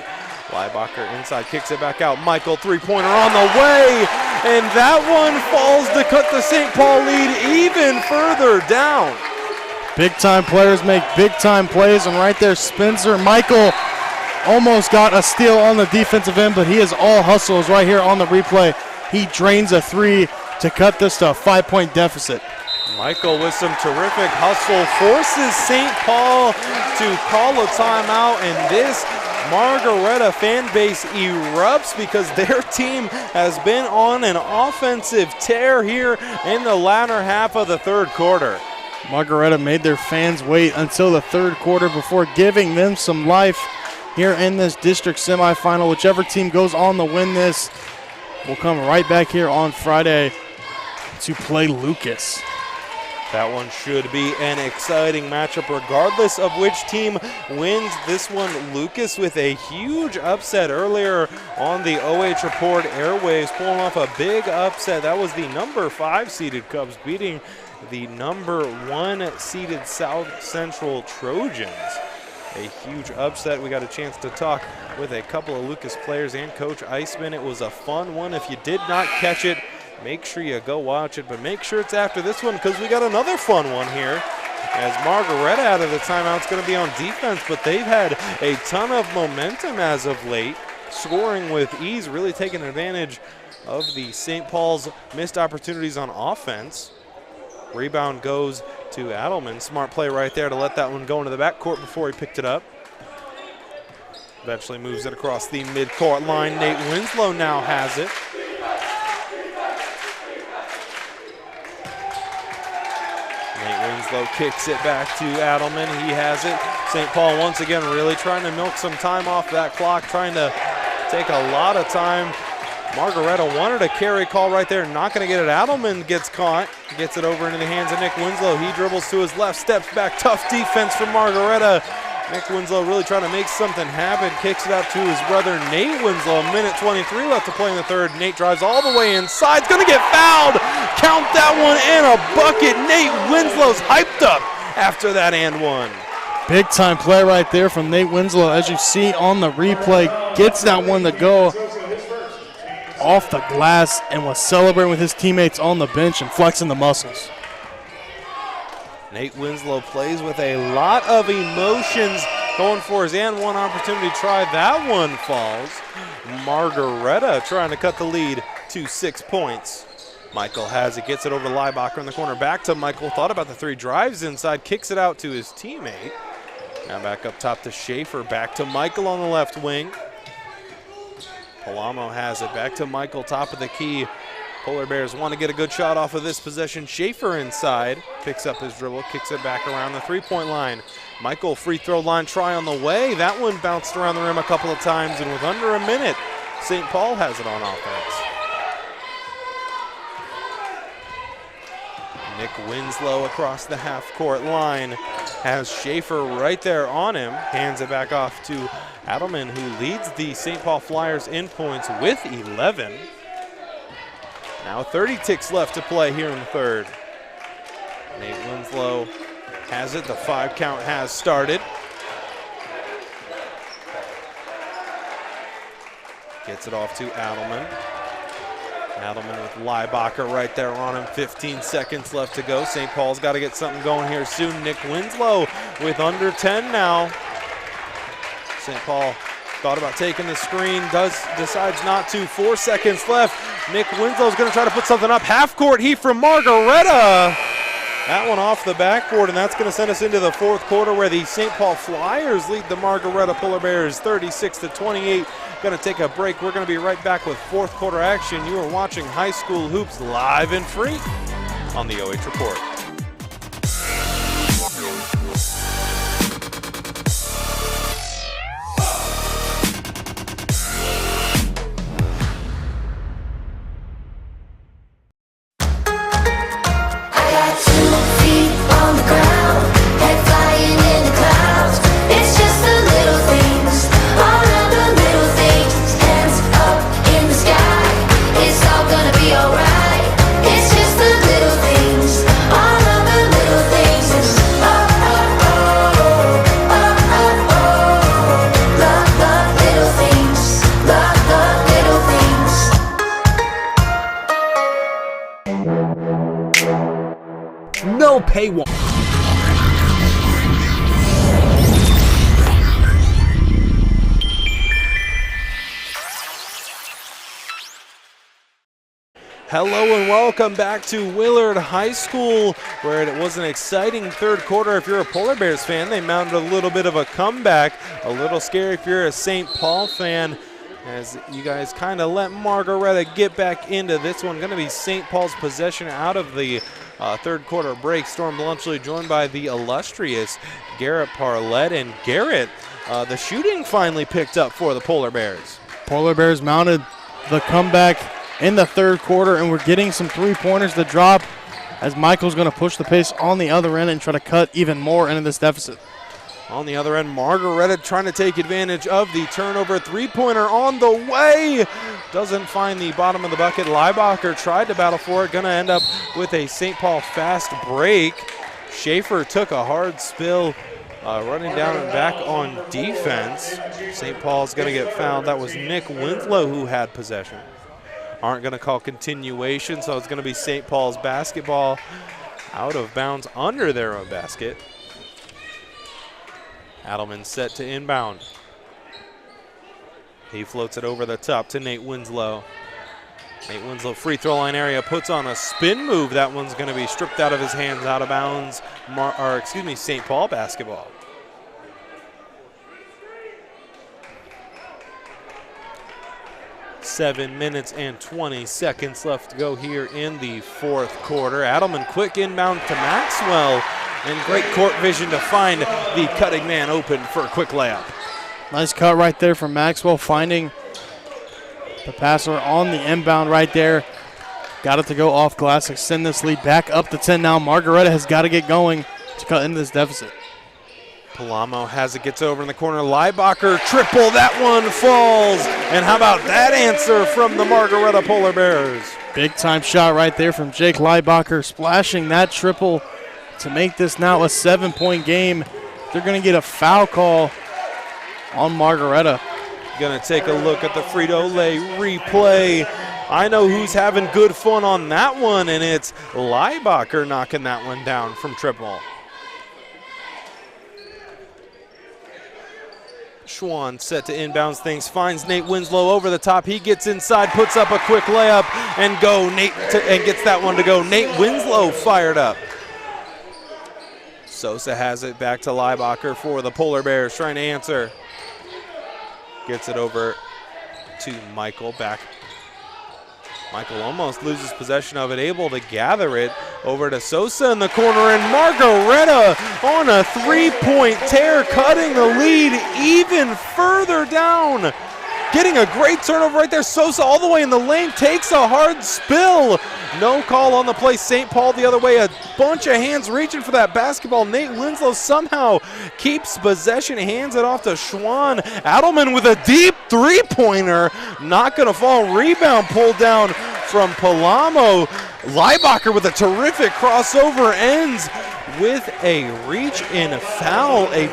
Leibacher inside, kicks it back out. Michael, three-pointer on the way, and that one falls to cut the St. Paul lead even further down. Big-time players make big-time plays, and right there, Spencer Michael almost got a steal on the defensive end, but he is all hustles right here on the replay. He drains a three to cut this to a 5-point deficit. Michael with some terrific hustle forces St. Paul to call a timeout, and this Margaretta fan base erupts because their team has been on an offensive tear here in the latter half of the third quarter. Margaretta made their fans wait until the third quarter before giving them some life here in this district semifinal. Whichever team goes on to win this will come right back here on Friday to play Lucas. That one should be an exciting matchup regardless of which team wins this one. Lucas with a huge upset earlier on the OH Report airwaves, pulling off a big upset. That was the number 5 seeded Cubs beating the number 1 seeded South Central Trojans. A huge upset. We got a chance to talk with a couple of Lucas players and Coach Iceman. It was a fun one. If you did not catch it, make sure you go watch it, but make sure it's after this one because we got another fun one here. As Margaretta out of the timeout is going to be on defense, but they've had a ton of momentum as of late, scoring with ease, really taking advantage of the St. Paul's missed opportunities on offense. Rebound goes to Adelman. Smart play right there to let that one go into the backcourt before he picked it up. Eventually moves it across the midcourt line. Nate Winslow now has it. Winslow kicks it back to Adelman. He has it. St. Paul once again really trying to milk some time off that clock, trying to take a lot of time. Margaretta wanted a carry call right there, not going to get it. Adelman gets caught, gets it over into the hands of Nick Winslow. He dribbles to his left, steps back. Tough defense from Margaretta. Nick Winslow really trying to make something happen. Kicks it out to his brother Nate Winslow. A minute 23 left to play in the third. Nate drives all the way inside. Going to get fouled. Count that one and a bucket. Nate Winslow's hyped up after that and one. Big time play right there from Nate Winslow. As you see on the replay, gets that one to go off the glass and was celebrating with his teammates on the bench and flexing the muscles. Nate Winslow plays with a lot of emotions, going for his and one opportunity to try. That one falls. Margaretta trying to cut the lead to 6 points. Michael has it, gets it over to Leibacher in the corner. Back to Michael, thought about the three, drives inside, kicks it out to his teammate. Now back up top to Schaefer, back to Michael on the left wing. Palamo has it, back to Michael, top of the key. Polar Bears want to get a good shot off of this possession. Schaefer inside, picks up his dribble, kicks it back around the three-point line. Michael, free throw line try on the way. That one bounced around the rim a couple of times, and with under a minute, St. Paul has it on offense. Nick Winslow across the half-court line has Schaefer right there on him. Hands it back off to Adelman, who leads the St. Paul Flyers in points with 11. Now 30 ticks left to play here in the third. Nate Winslow has it. The 5 count has started. Gets it off to Adelman. Adelman with Leibacher right there on him. 15 seconds left to go. St. Paul's got to get something going here soon. Nick Winslow with under 10 now. St. Paul thought about taking the screen, decides not to. 4 seconds left. Nick Winslow's going to try to put something up. Half-court heat from Margaretta. That one off the backboard, and that's going to send us into the fourth quarter where the St. Paul Flyers lead the Margaretta Polar Bears 36-28. Going to take a break. We're going to be right back with fourth quarter action. You are watching High School Hoops live and free on the OH Report. No paywall. Hello and welcome back to Willard High School, where it was an exciting third quarter. If you're a Polar Bears fan, they mounted a little bit of a comeback. A little scary if you're a St. Paul fan, as you guys kind of let Margaretta get back into this one. Going to be St. Paul's possession out of the third quarter break. Storm Bluntschly joined by the illustrious Garrett Parlett. And Garrett, the shooting finally picked up for the Polar Bears. Polar Bears mounted the comeback in the third quarter, and we're getting some three-pointers to drop as Michael's going to push the pace on the other end and try to cut even more into this deficit. On the other end, Margaretta trying to take advantage of the turnover. Three-pointer on the way. Doesn't find the bottom of the bucket. Leibacher tried to battle for it. Going to end up with a St. Paul fast break. Schaefer took a hard spill, running down and back on defense. St. Paul's going to get fouled. That was Nick Winslow who had possession. Aren't going to call continuation, so it's going to be St. Paul's basketball out of bounds under their own basket. Adelman set to inbound. He floats it over the top to Nate Winslow. Nate Winslow, free throw line area, puts on a spin move. That one's going to be stripped out of his hands, out of bounds. St. Paul basketball. Seven minutes and 20 seconds left to go here in the fourth quarter. Adelman quick inbound to Maxwell, and great court vision to find the cutting man open for a quick layup. Nice cut right there from Maxwell, finding the passer on the inbound right there. Got it to go off glass, extend this lead back up to 10 now. Margaretta has got to get going to cut into this deficit. Palamo has it, gets over in the corner. Leibacher, triple, that one falls. And how about that answer from the Margaretta Polar Bears? Big time shot right there from Jake Leibacher, splashing that triple to make this now a 7-point game. They're going to get a foul call on Margaretta. Going to take a look at the Frito-Lay replay. I know who's having good fun on that one, and it's Leibacher knocking that one down from triple. Schwann set to inbounds things, finds Nate Winslow over the top. He gets inside, puts up a quick layup, and gets that one to go. Nate Winslow fired up. Sosa has it back to Leibacher for the Polar Bears, trying to answer. Gets it over to Michael back. Michael almost loses possession of it, able to gather it over to Sosa in the corner, and Margaretta on a three-point tear, cutting the lead even further down. Getting a great turnover right there. Sosa all the way in the lane, takes a hard spill. No call on the play. St. Paul the other way. A bunch of hands reaching for that basketball. Nate Winslow somehow keeps possession, hands it off to Schwann. Adelman with a deep three-pointer. Not going to fall. Rebound pulled down from Palamo. Leibacher with a terrific crossover, ends with a reach-in foul. A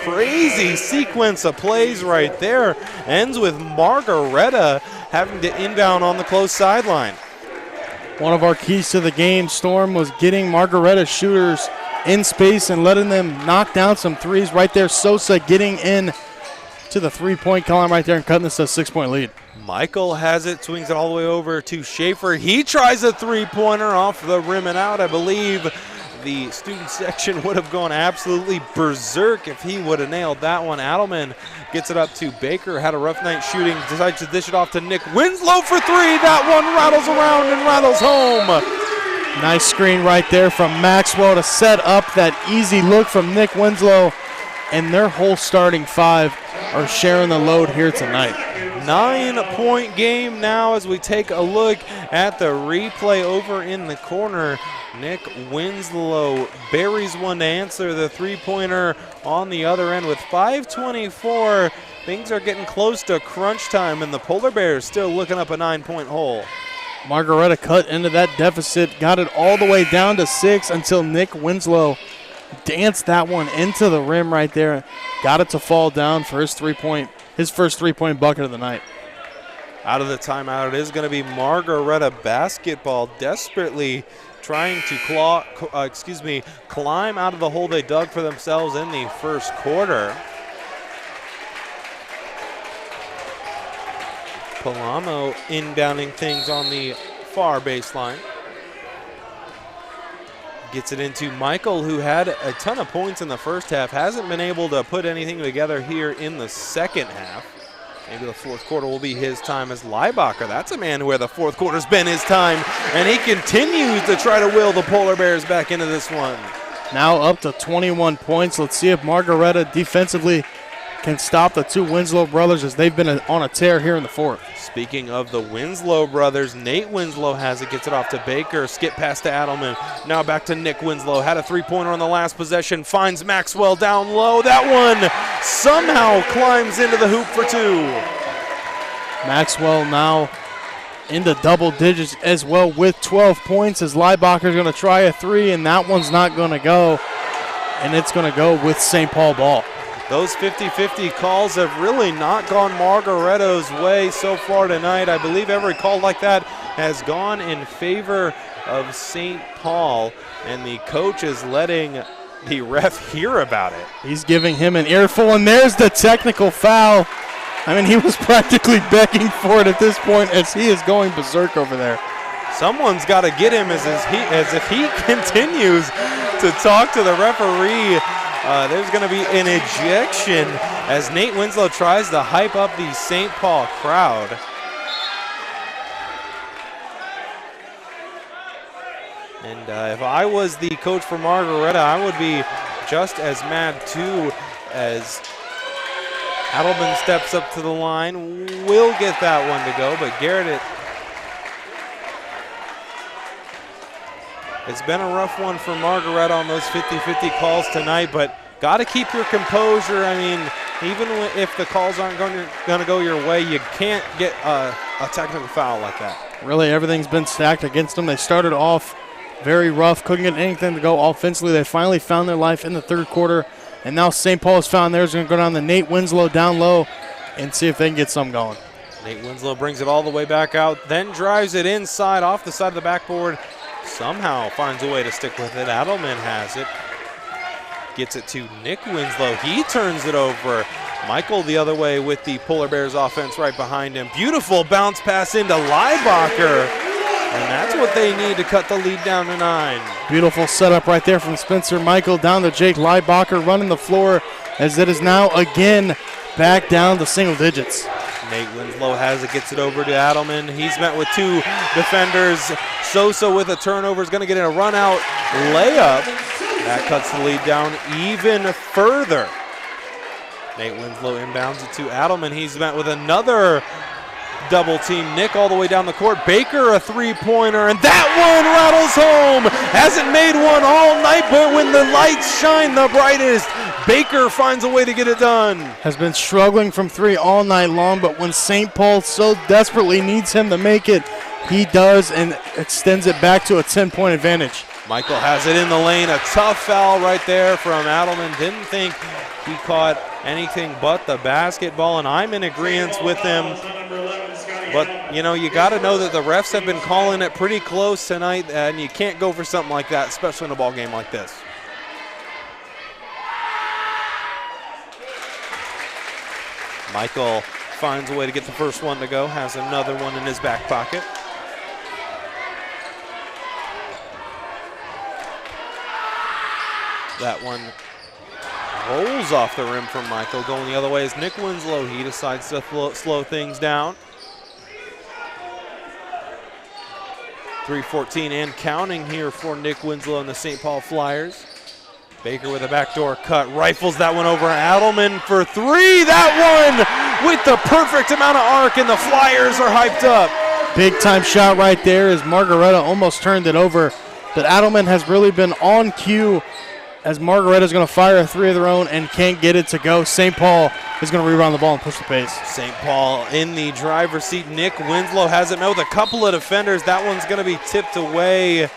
crazy sequence of plays right there. Ends with Margaretta having to inbound on the close sideline. One of our keys to the game, Storm, was getting Margaretta shooters in space and letting them knock down some threes right there. Sosa getting in to the three-point column right there and cutting this to a 6-point lead. Michael has it, swings it all the way over to Schaefer. He tries a three-pointer off the rim and out. I believe the student section would have gone absolutely berserk if he would have nailed that one. Adelman gets it up to Baker, had a rough night shooting, decides to dish it off to Nick Winslow for three. That one rattles around and rattles home. Nice screen right there from Maxwell to set up that easy look from Nick Winslow, and their whole starting five are sharing the load here tonight. 9-point game now as we take a look at the replay over in the corner. Nick Winslow buries one to answer the three-pointer on the other end with 5:24. Things are getting close to crunch time, and the Polar Bears still looking up a 9-point hole. Margaretta cut into that deficit, got it all the way down to 6 until Nick Winslow danced that one into the rim right there. Got it to fall down for his first three-point bucket of the night. Out of the timeout, it is going to be Margaretta basketball, desperately trying to climb out of the hole they dug for themselves in the first quarter. Palamo inbounding things on the far baseline. Gets it into Michael, who had a ton of points in the first half. Hasn't been able to put anything together here in the second half. Maybe the fourth quarter will be his time as Leibacher. That's a man where the fourth quarter's been his time, and he continues to try to will the Polar Bears back into this one. Now up to 21 points. Let's see if Margaretta defensively can stop the two Winslow brothers, as they've been on a tear here in the fourth. Speaking of the Winslow brothers, Nate Winslow has it, gets it off to Baker, skip pass to Adelman. Now back to Nick Winslow, had a three-pointer on the last possession, finds Maxwell down low. That one somehow climbs into the hoop for two. Maxwell now into double digits as well with 12 points, as Leibacher's going to try a three, and that one's not going to go, and it's going to go with St. Paul ball. Those 50-50 calls have really not gone Margaretta's way so far tonight. I believe every call like that has gone in favor of St. Paul, and the coach is letting the ref hear about it. He's giving him an earful, and there's the technical foul. I mean, he was practically begging for it at this point, as he is going berserk over there. Someone's got to get him as if he continues to talk to the referee. There's going to be an ejection as Nate Winslow tries to hype up the St. Paul crowd. And if I was the coach for Margaretta, I would be just as mad too, as Adelman steps up to the line. Will get that one to go, but Garrett, it's been a rough one for Margaretta on those 50-50 calls tonight, but got to keep your composure. I mean, even if the calls aren't going to go your way, you can't get a technical foul like that. Really, everything's been stacked against them. They started off very rough, couldn't get anything to go offensively. They finally found their life in the third quarter, and now St. Paul has found theirs. Going to go down to Nate Winslow down low and see if they can get something going. Nate Winslow brings it all the way back out, then drives it inside off the side of the backboard. Somehow finds a way to stick with it. Adelman has it. Gets it to Nick Winslow. He turns it over. Michael the other way with the Polar Bears offense right behind him. Beautiful bounce pass into Leibacher. And that's what they need to cut the lead down to 9. Beautiful setup right there from Spencer Michael down to Jake Leibacher running the floor, as it is now again back down to single digits. Nate Winslow has it, gets it over to Adelman. He's met with two defenders. Sosa with a turnover is going to get in a run-out layup. That cuts the lead down even further. Nate Winslow inbounds it to Adelman. He's met with another double team. Nick all the way down the court. Baker a three-pointer, and that one rattles home. Hasn't made one all night, but when the lights shine the brightest, Baker finds a way to get it done. Has been struggling from three all night long, but when St. Paul so desperately needs him to make it, he does, and extends it back to a 10-point advantage. Michael has it in the lane. A tough foul right there from Adelman. Didn't think he caught anything but the basketball, and I'm in agreement with him. But, you know, you got to know that the refs have been calling it pretty close tonight, and you can't go for something like that, especially in a ball game like this. Michael finds a way to get the first one to go, has another one in his back pocket. That one rolls off the rim from Michael. Going the other way is Nick Winslow. He decides to slow things down. 3:14 and counting here for Nick Winslow and the St. Paul Flyers. Baker with a backdoor cut, rifles that one over. Adelman for three. That one with the perfect amount of arc, and the Flyers are hyped up. Big time shot right there as Margaretta almost turned it over. But Adelman has really been on cue, as Margaretta's going to fire a three of their own and can't get it to go. St. Paul is going to rebound the ball and push the pace. St. Paul in the driver's seat. Nick Winslow has it met with a couple of defenders. That one's going to be tipped away.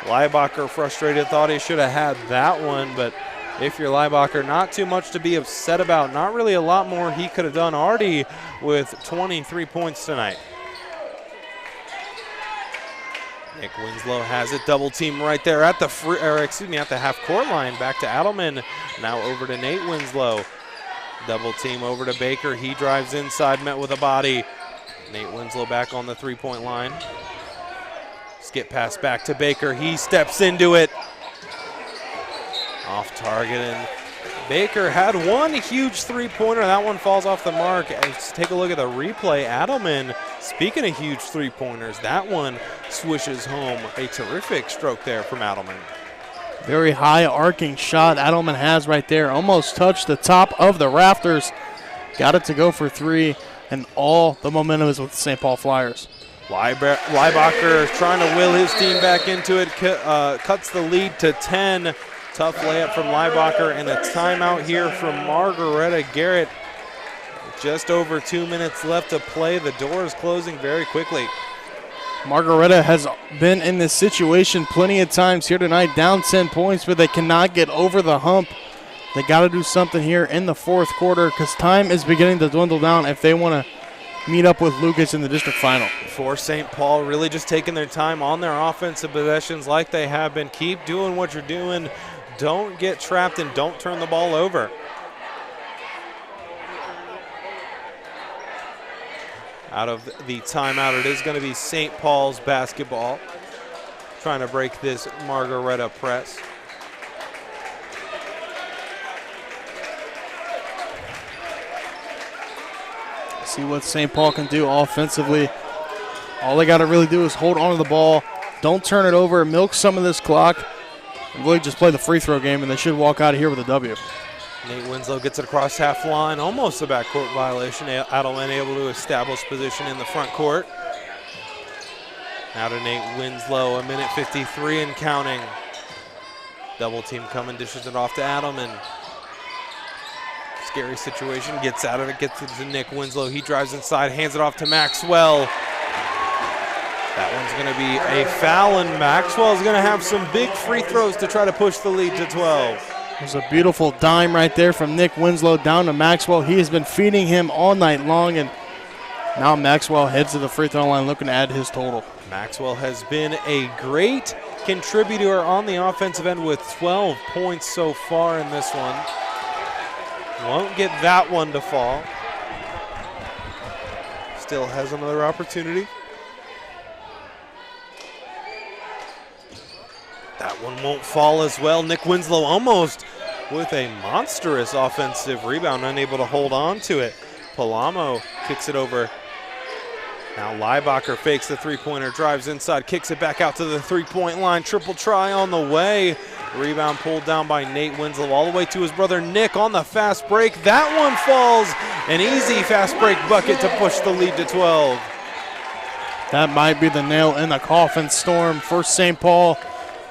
Leibacher frustrated, thought he should have had that one, but if you're Leibacher, not too much to be upset about. Not really a lot more he could have done already with 23 points tonight. Nick Winslow has it, double team right there at the at the half court line. Back to Adelman, now over to Nate Winslow. Double team over to Baker. He drives inside, met with a body. Nate Winslow back on the three-point line. Skip pass back to Baker. He steps into it. Off target, and Baker had one huge three-pointer. That one falls off the mark. Let's take a look at the replay. Adelman, speaking of huge three-pointers, that one swishes home. A terrific stroke there from Adelman. Very high arcing shot Adelman has right there. Almost touched the top of the rafters. Got it to go for three, and all the momentum is with the St. Paul Flyers. Leibacher trying to will his team back into it. Cuts the lead to 10. Tough layup from Leibacher, and a timeout here from Margaretta Garrett. Just over 2 minutes left to play. The door is closing very quickly. Margaretta has been in this situation plenty of times here tonight, down 10 points, but they cannot get over the hump. They got to do something here in the fourth quarter because time is beginning to dwindle down if they want to meet up with Lucas in the district final. For St. Paul, really just taking their time on their offensive possessions like they have been. Keep doing what you're doing. Don't get trapped and don't turn the ball over. Out of the timeout, it is going to be St. Paul's basketball. Trying to break this Margaretta press. See what St. Paul can do offensively. All they got to really do is hold on to the ball. Don't turn it over. Milk some of this clock. And really just play the free throw game, and they should walk out of here with a W. Nate Winslow gets it across half line. Almost a backcourt violation. Adelman able to establish position in the front court. Now to Nate Winslow. 1:53 and counting. Double team coming. Dishes it off to Adelman. Scary situation, gets out of it, gets it to Nick Winslow. He drives inside, hands it off to Maxwell. That one's going to be a foul, and Maxwell's going to have some big free throws to try to push the lead to 12. There's a beautiful dime right there from Nick Winslow down to Maxwell. He has been feeding him all night long, and now Maxwell heads to the free throw line looking to add his total. Maxwell has been a great contributor on the offensive end with 12 points so far in this one. Won't get that one to fall. Still has another opportunity. That one won't fall as well. Nick Winslow almost with a monstrous offensive rebound, unable to hold on to it. Palamo kicks it over. Now Leibacher fakes the three-pointer, drives inside, kicks it back out to the three-point line. Triple try on the way. Rebound pulled down by Nate Winslow all the way to his brother Nick on the fast break. That one falls. An easy fast break bucket to push the lead to 12. That might be the nail in the coffin, Storm, for St. Paul.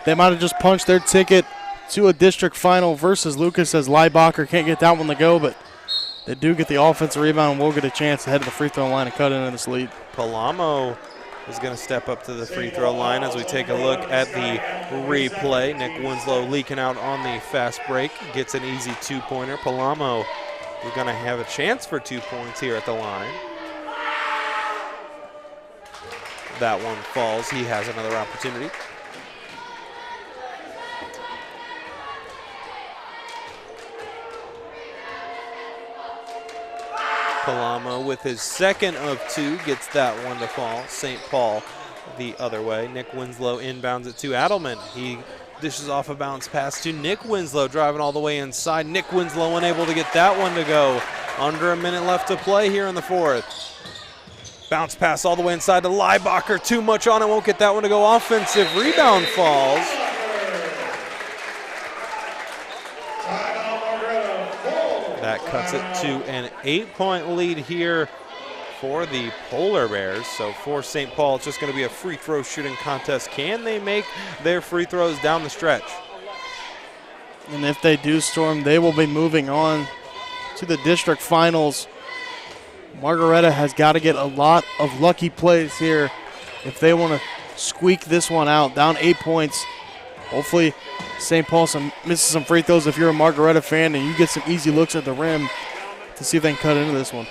They might have just punched their ticket to a district final versus Lucas, as Leibacher can't get that one to go, but they do get the offensive rebound and will get a chance to head to the free throw line and cut into this lead. Palamo is going to step up to the free throw line as we take a look at the replay. Nick Winslow leaking out on the fast break, gets an easy two-pointer. Palamo is going to have a chance for 2 points here at the line. That one falls. He has another opportunity. Palamo with his second of two gets that one to fall. St. Paul the other way. Nick Winslow inbounds it to Adelman. He dishes off a bounce pass to Nick Winslow, driving all the way inside. Nick Winslow unable to get that one to go. Under a minute left to play here in the fourth. Bounce pass all the way inside to Leibacher. Too much on it, won't get that one to go. Offensive rebound falls. That cuts it to an 8-point lead here for the Polar Bears. So for St. Paul, it's just going to be a free throw shooting contest. Can they make their free throws down the stretch? And if they do, Storm, they will be moving on to the district finals. Margaretta has got to get a lot of lucky plays here if they want to squeak this one out. Down 8 points. Hopefully St. Paul misses some free throws if you're a Margaretta fan, and you get some easy looks at the rim to see if they can cut into this one.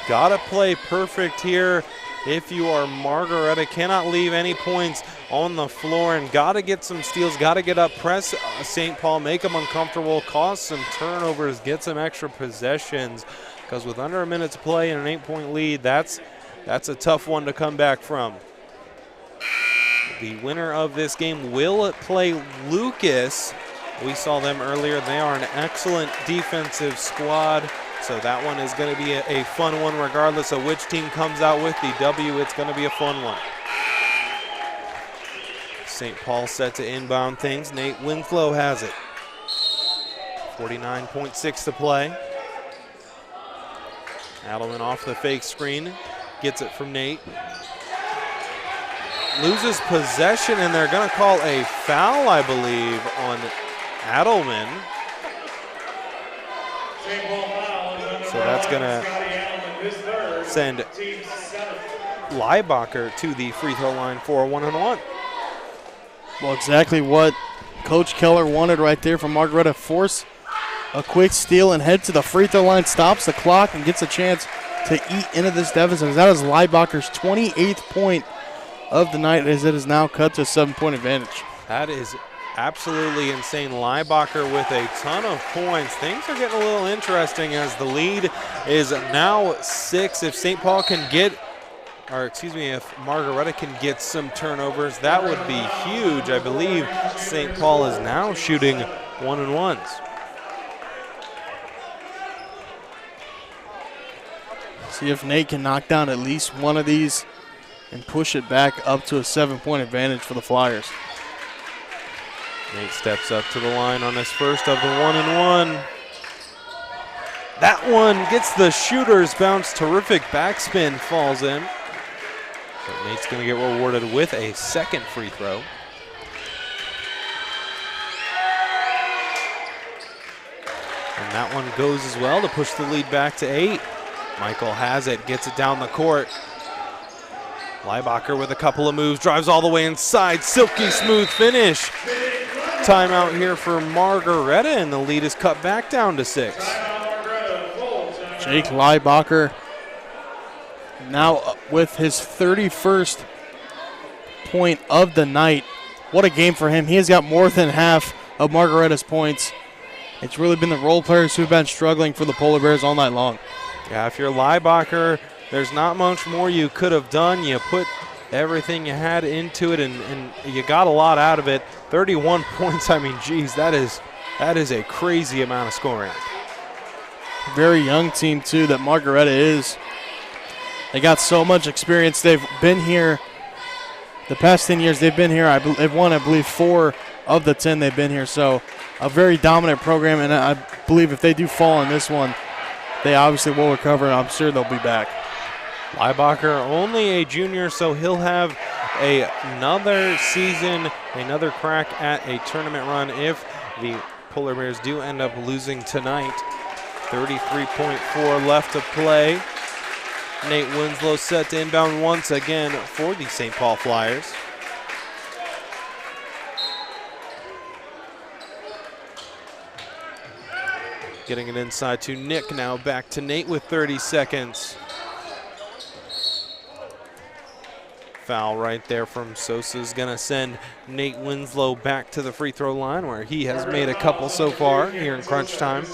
Gotta play perfect here if you are Margaretta. Cannot leave any points on the floor, and gotta get some steals, gotta get up, press St. Paul, make them uncomfortable, cause some turnovers, get some extra possessions, because with under a minute to play and an 8-point lead, that's a tough one to come back from. the winner of this game will play Lucas. We saw them earlier. They are an excellent defensive squad, so that one is going to be a fun one regardless of which team comes out with the W. It's going to be a fun one. St. Paul set to inbound things. Nate Winslow has it. 49.6 to play. Adelman off the fake screen. Gets it from Nate. Loses possession, and they're going to call a foul, I believe, on Adelman. So that's going to send Leibacher to the free throw line for a 1-on-1. Well, exactly what Coach Keller wanted right there from Margaretta. Force a quick steal and head to the free throw line, stops the clock, and gets a chance to eat into this deficit. That is Leibacher's 28th point of the night, as it is now cut to a 7-point advantage. That is absolutely insane. Leibacher with a ton of points. Things are getting a little interesting as the lead is now 6. If St. Paul can get, or excuse me, if Margaretta can get some turnovers, that would be huge. I believe St. Paul is now shooting 1-and-1s. See if Nate can knock down at least one of these and push it back up to a 7-point advantage for the Flyers. Nate steps up to the line on his first of the 1-and-1. That one gets the shooter's bounce. Terrific backspin, falls in. So Nate's going to get rewarded with a second free throw. And that one goes as well to push the lead back to 8. Michael has it, gets it down the court. Leibacher with a couple of moves, drives all the way inside. Silky smooth finish. Timeout here for Margaretta, and the lead is cut back down to 6. Jake Leibacher now with his 31st point of the night. What a game for him. He has got more than half of Margaretta's points. It's really been the role players who've been struggling for the Polar Bears all night long. Yeah, if you're Leibacher, there's not much more you could have done. You put everything you had into it, and you got a lot out of it. 31 points, I mean, geez, that is a crazy amount of scoring. Very young team, too, that Margaretta is. They got so much experience. They've been here the past 10 years. They've been here. They've won, I believe, 4 of the 10 they've been here. So a very dominant program, and I believe if they do fall in this one, they obviously will recover, and I'm sure they'll be back. Leibacher, only a junior, so he'll have another season, another crack at a tournament run if the Polar Bears do end up losing tonight. 33.4 left to play. Nate Winslow set to inbound once again for the St. Paul Flyers. Getting it inside to Nick, now back to Nate with 30 seconds. Foul right there from Sosa is going to send Nate Winslow back to the free throw line, where he has made a couple so far here in crunch time.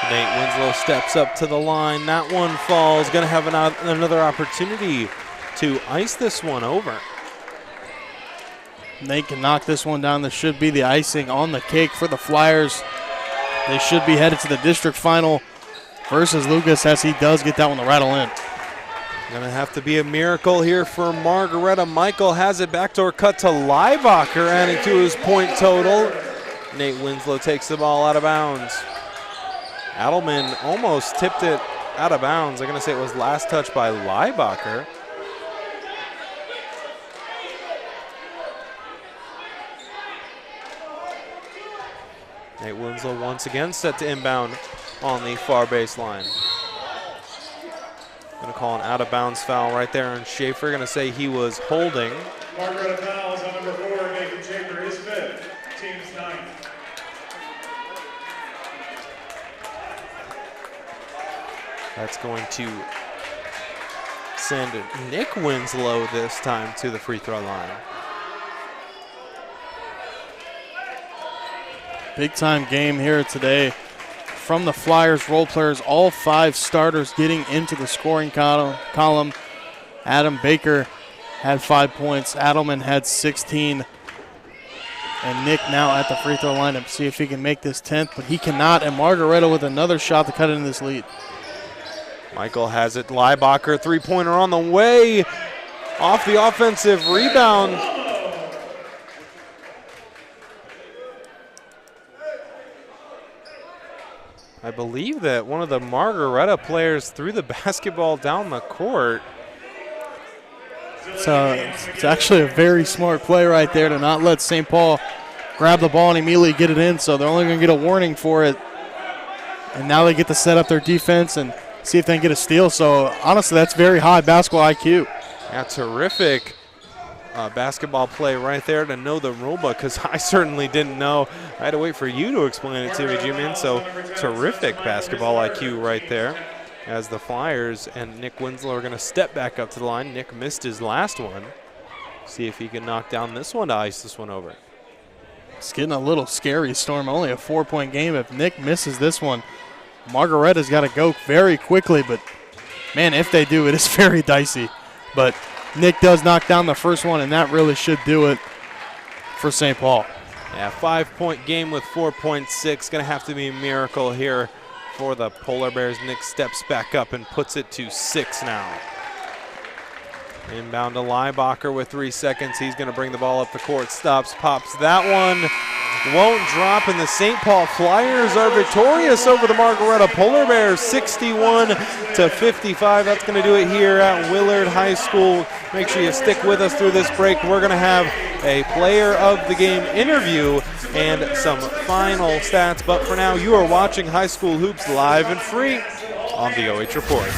Nate Winslow steps up to the line. That one falls. Going to have another opportunity to ice this one over. Nate can knock this one down. This should be the icing on the cake for the Flyers. They should be headed to the district final versus Lucas, as he does get that one to rattle in. Going to have to be a miracle here for Margaretta. Michael has it, backdoor cut to Leibacher, adding to his point total. Nate Winslow takes the ball out of bounds. Adelman almost tipped it out of bounds. I'm going to say it was last touch by Leibacher. Nate Winslow once again set to inbound on the far baseline. Going to call an out of bounds foul right there on Schaefer. Going to say he was holding. Margaretta fouls on number 4, Nathan Schaefer, his 5th, team's 9th. That's going to send Nick Winslow this time to the free throw line. Big time game here today from the Flyers role players, all 5 starters getting into the scoring column. Adam Baker had 5 points. Adelman had 16. And Nick now at the free throw line to see if he can make this 10th, but he cannot. And Margaretta with another shot to cut into this lead. Michael has it. Leibacher, three-pointer on the way. Off the offensive rebound. I believe that one of the Margaretta players threw the basketball down the court. So it's actually a very smart play right there to not let St. Paul grab the ball and immediately get it in. So they're only going to get a warning for it. And now they get to set up their defense and see if they can get a steal. So honestly, that's very high basketball IQ. Yeah, terrific basketball play right there to know the rule book, because I certainly didn't know. I had to wait for you to explain it to me, G-Man. So terrific basketball IQ right there, as the Flyers and Nick Winslow are going to step back up to the line. Nick missed his last one. See if he can knock down this one to ice this one over. It's getting a little scary, Storm. Only a 4-point game. If Nick misses this one, Margaretta's got to go very quickly. But, man, if they do, it is very dicey. But Nick does knock down the first one, and that really should do it for St. Paul. Yeah, 5-point game with 4.6. Going to have to be a miracle here for the Polar Bears. Nick steps back up and puts it to 6 now. Inbound to Leibacher with 3 seconds. He's going to bring the ball up the court. Stops, pops that one. Won't drop, and the St. Paul Flyers are victorious over the Margaretta Polar Bears, 61-55. That's going to do it here at Willard High School. Make sure you stick with us through this break. We're going to have a player of the game interview and some final stats. But for now, you are watching High School Hoops live and free on the OH Report.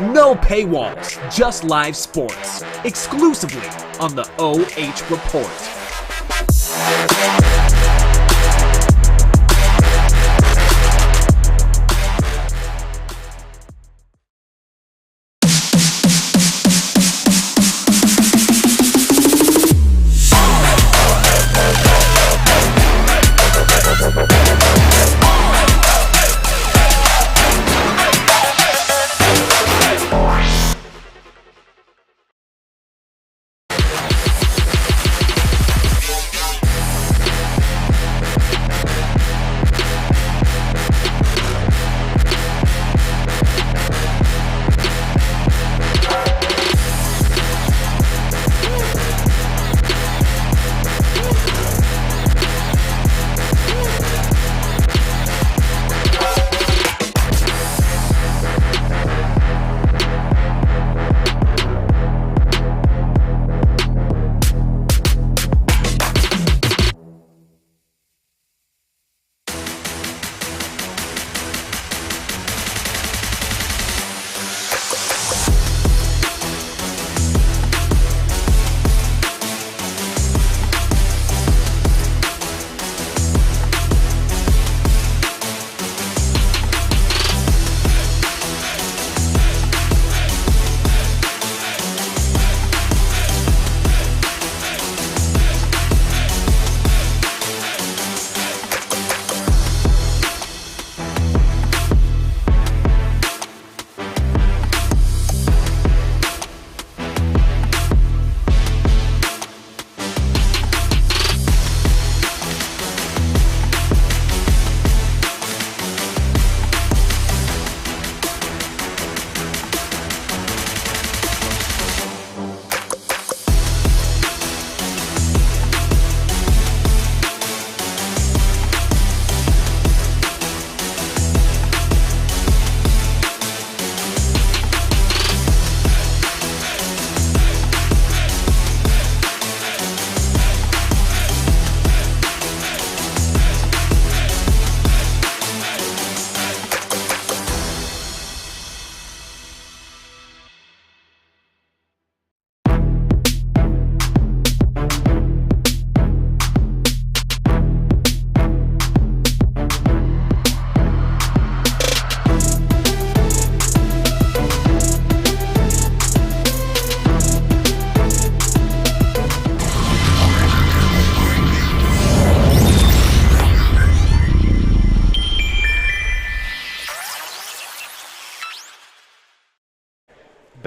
No paywalls, just live sports, exclusively on the OH Report.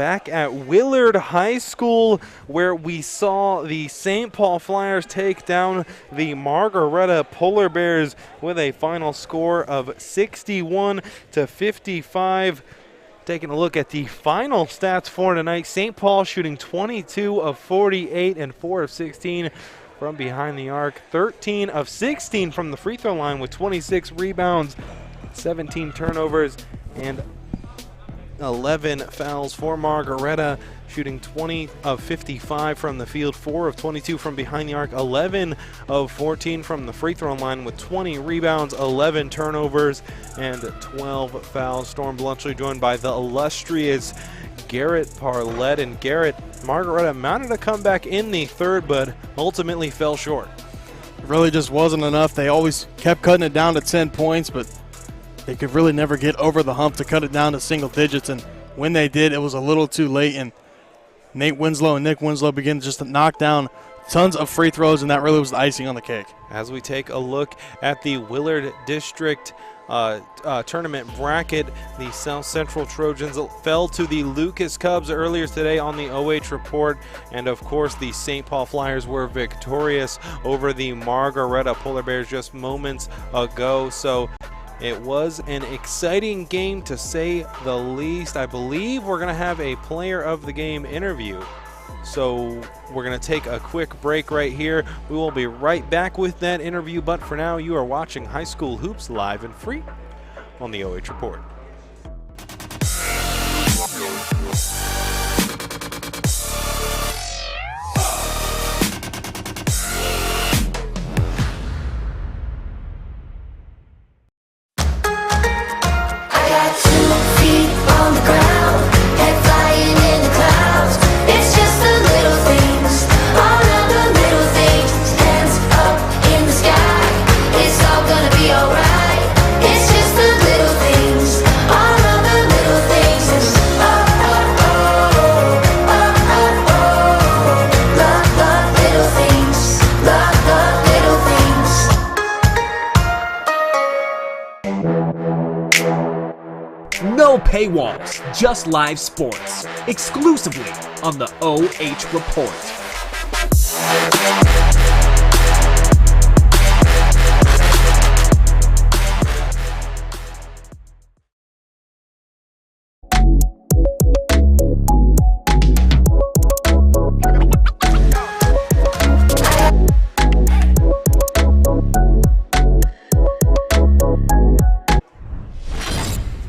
back at Willard High School, where we saw the St. Paul Flyers take down the Margaretta Polar Bears with a final score of 61-55. Taking a look at the final stats for tonight, St. Paul shooting 22 of 48 and 4 of 16 from behind the arc, 13 of 16 from the free throw line with 26 rebounds, 17 turnovers, and 11 fouls for Margaretta, shooting 20 of 55 from the field, 4 of 22 from behind the arc, 11 of 14 from the free throw line with 20 rebounds, 11 turnovers, and 12 fouls. Storm Bluntschly joined by the illustrious Garrett Parlett. And Garrett, Margaretta mounted a comeback in the third, but ultimately fell short. It really just wasn't enough. They always kept cutting it down to 10 points, but they could really never get over the hump to cut it down to single digits. And when they did, it was a little too late. And Nate Winslow and Nick Winslow began just to knock down tons of free throws, and that really was the icing on the cake. As we take a look at the Willard District tournament bracket, the South Central Trojans fell to the Lucas Cubs earlier today on the OH report, and of course the St. Paul Flyers were victorious over the Margaretta Polar Bears just moments ago. So it was an exciting game, to say the least. I believe we're going to have a player of the game interview. So we're going to take a quick break right here. We will be right back with that interview, but for now, you are watching High School Hoops live and free on the OH Report. No paywalls, just live sports, exclusively on the OH Report.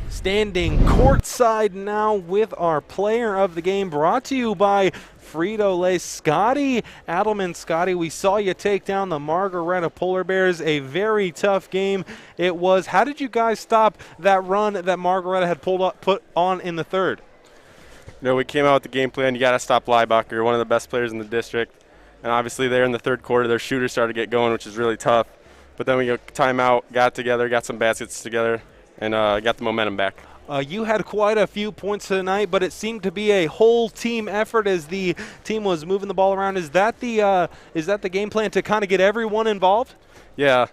Standing courtside now with our player of the game, brought to you by Frito-Lay. Scotty Adelman. Scotty, we saw you take down the Margaretta Polar Bears, a very tough game it was. How did you guys stop that run that Margaretta had put on in the third? You know, we came out with the game plan. You got to stop Leibacher, one of the best players in the district. And obviously there in the third quarter, their shooters started to get going, which is really tough. But then we got timeout, got together, got some baskets together, and got the momentum back. You had quite a few points tonight, but it seemed to be a whole team effort as the team was moving the ball around. Is that the game plan, to kind of get everyone involved? Yeah,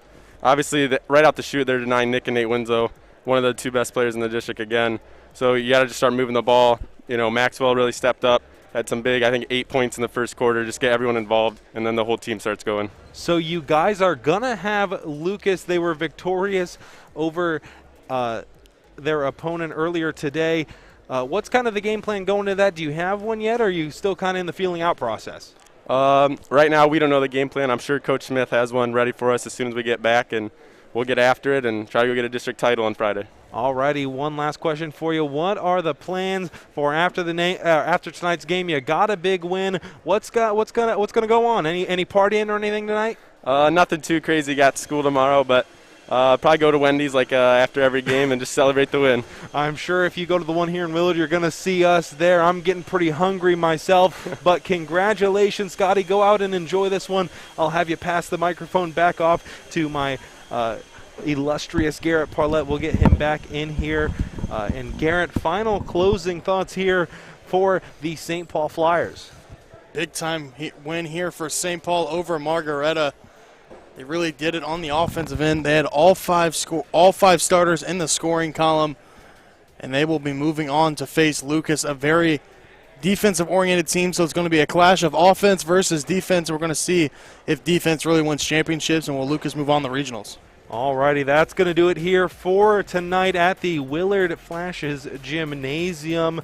obviously right out the chute, they're denying Nick and Nate Winslow, one of the two best players in the district again. So you got to just start moving the ball. You know, Maxwell really stepped up, had some big, I think 8 points in the first quarter, just get everyone involved, and then the whole team starts going. So you guys are going to have Lucas. They were victorious over their opponent earlier today. What's kind of the game plan going to that? Do you have one yet, or are you still kind of in the feeling out process? Right now we don't know the game plan. I'm sure Coach Smith has one ready for us as soon as we get back, and we'll get after it and try to go get a district title on Friday. Alrighty, one last question for you. What are the plans for after tonight's game? You got a big win. What's gonna go on? Any partying or anything tonight? Nothing too crazy. Got school tomorrow, but probably go to Wendy's after every game and just celebrate the win. I'm sure if you go to the one here in Willard, you're going to see us there. I'm getting pretty hungry myself, but congratulations, Scotty. Go out and enjoy this one. I'll have you pass the microphone back off to my illustrious Garrett Parlett. We'll get him back in here. And Garrett, final closing thoughts here for the St. Paul Flyers. Big time win here for St. Paul over Margaretta. They really did it on the offensive end. They had all five starters in the scoring column, and they will be moving on to face Lucas, a very defensive-oriented team, so it's going to be a clash of offense versus defense. We're going to see if defense really wins championships, and will Lucas move on the regionals. Alrighty, that's going to do it here for tonight at the Willard Flashes Gymnasium.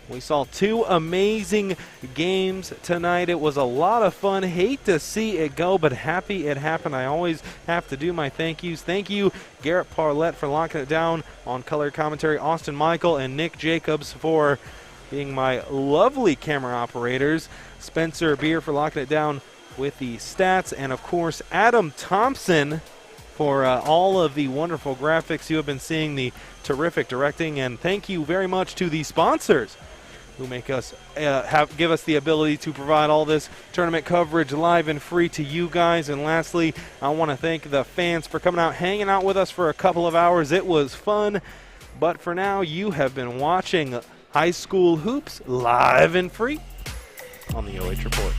We saw two amazing games tonight. It was a lot of fun. Hate to see it go, but happy it happened. I always have to do my thank yous. Thank you, Garrett Parlett, for locking it down on color commentary, Austin Michael and Nick Jacobs for being my lovely camera operators, Spencer Beer for locking it down with the stats, and of course Adam Thompson for all of the wonderful graphics you have been seeing, the terrific directing, and thank you very much to the sponsors who make us give us the ability to provide all this tournament coverage live and free to you guys. And lastly, I want to thank the fans for coming out, hanging out with us for a couple of hours. It was fun, but for now, you have been watching High School Hoops live and free on the OH Report.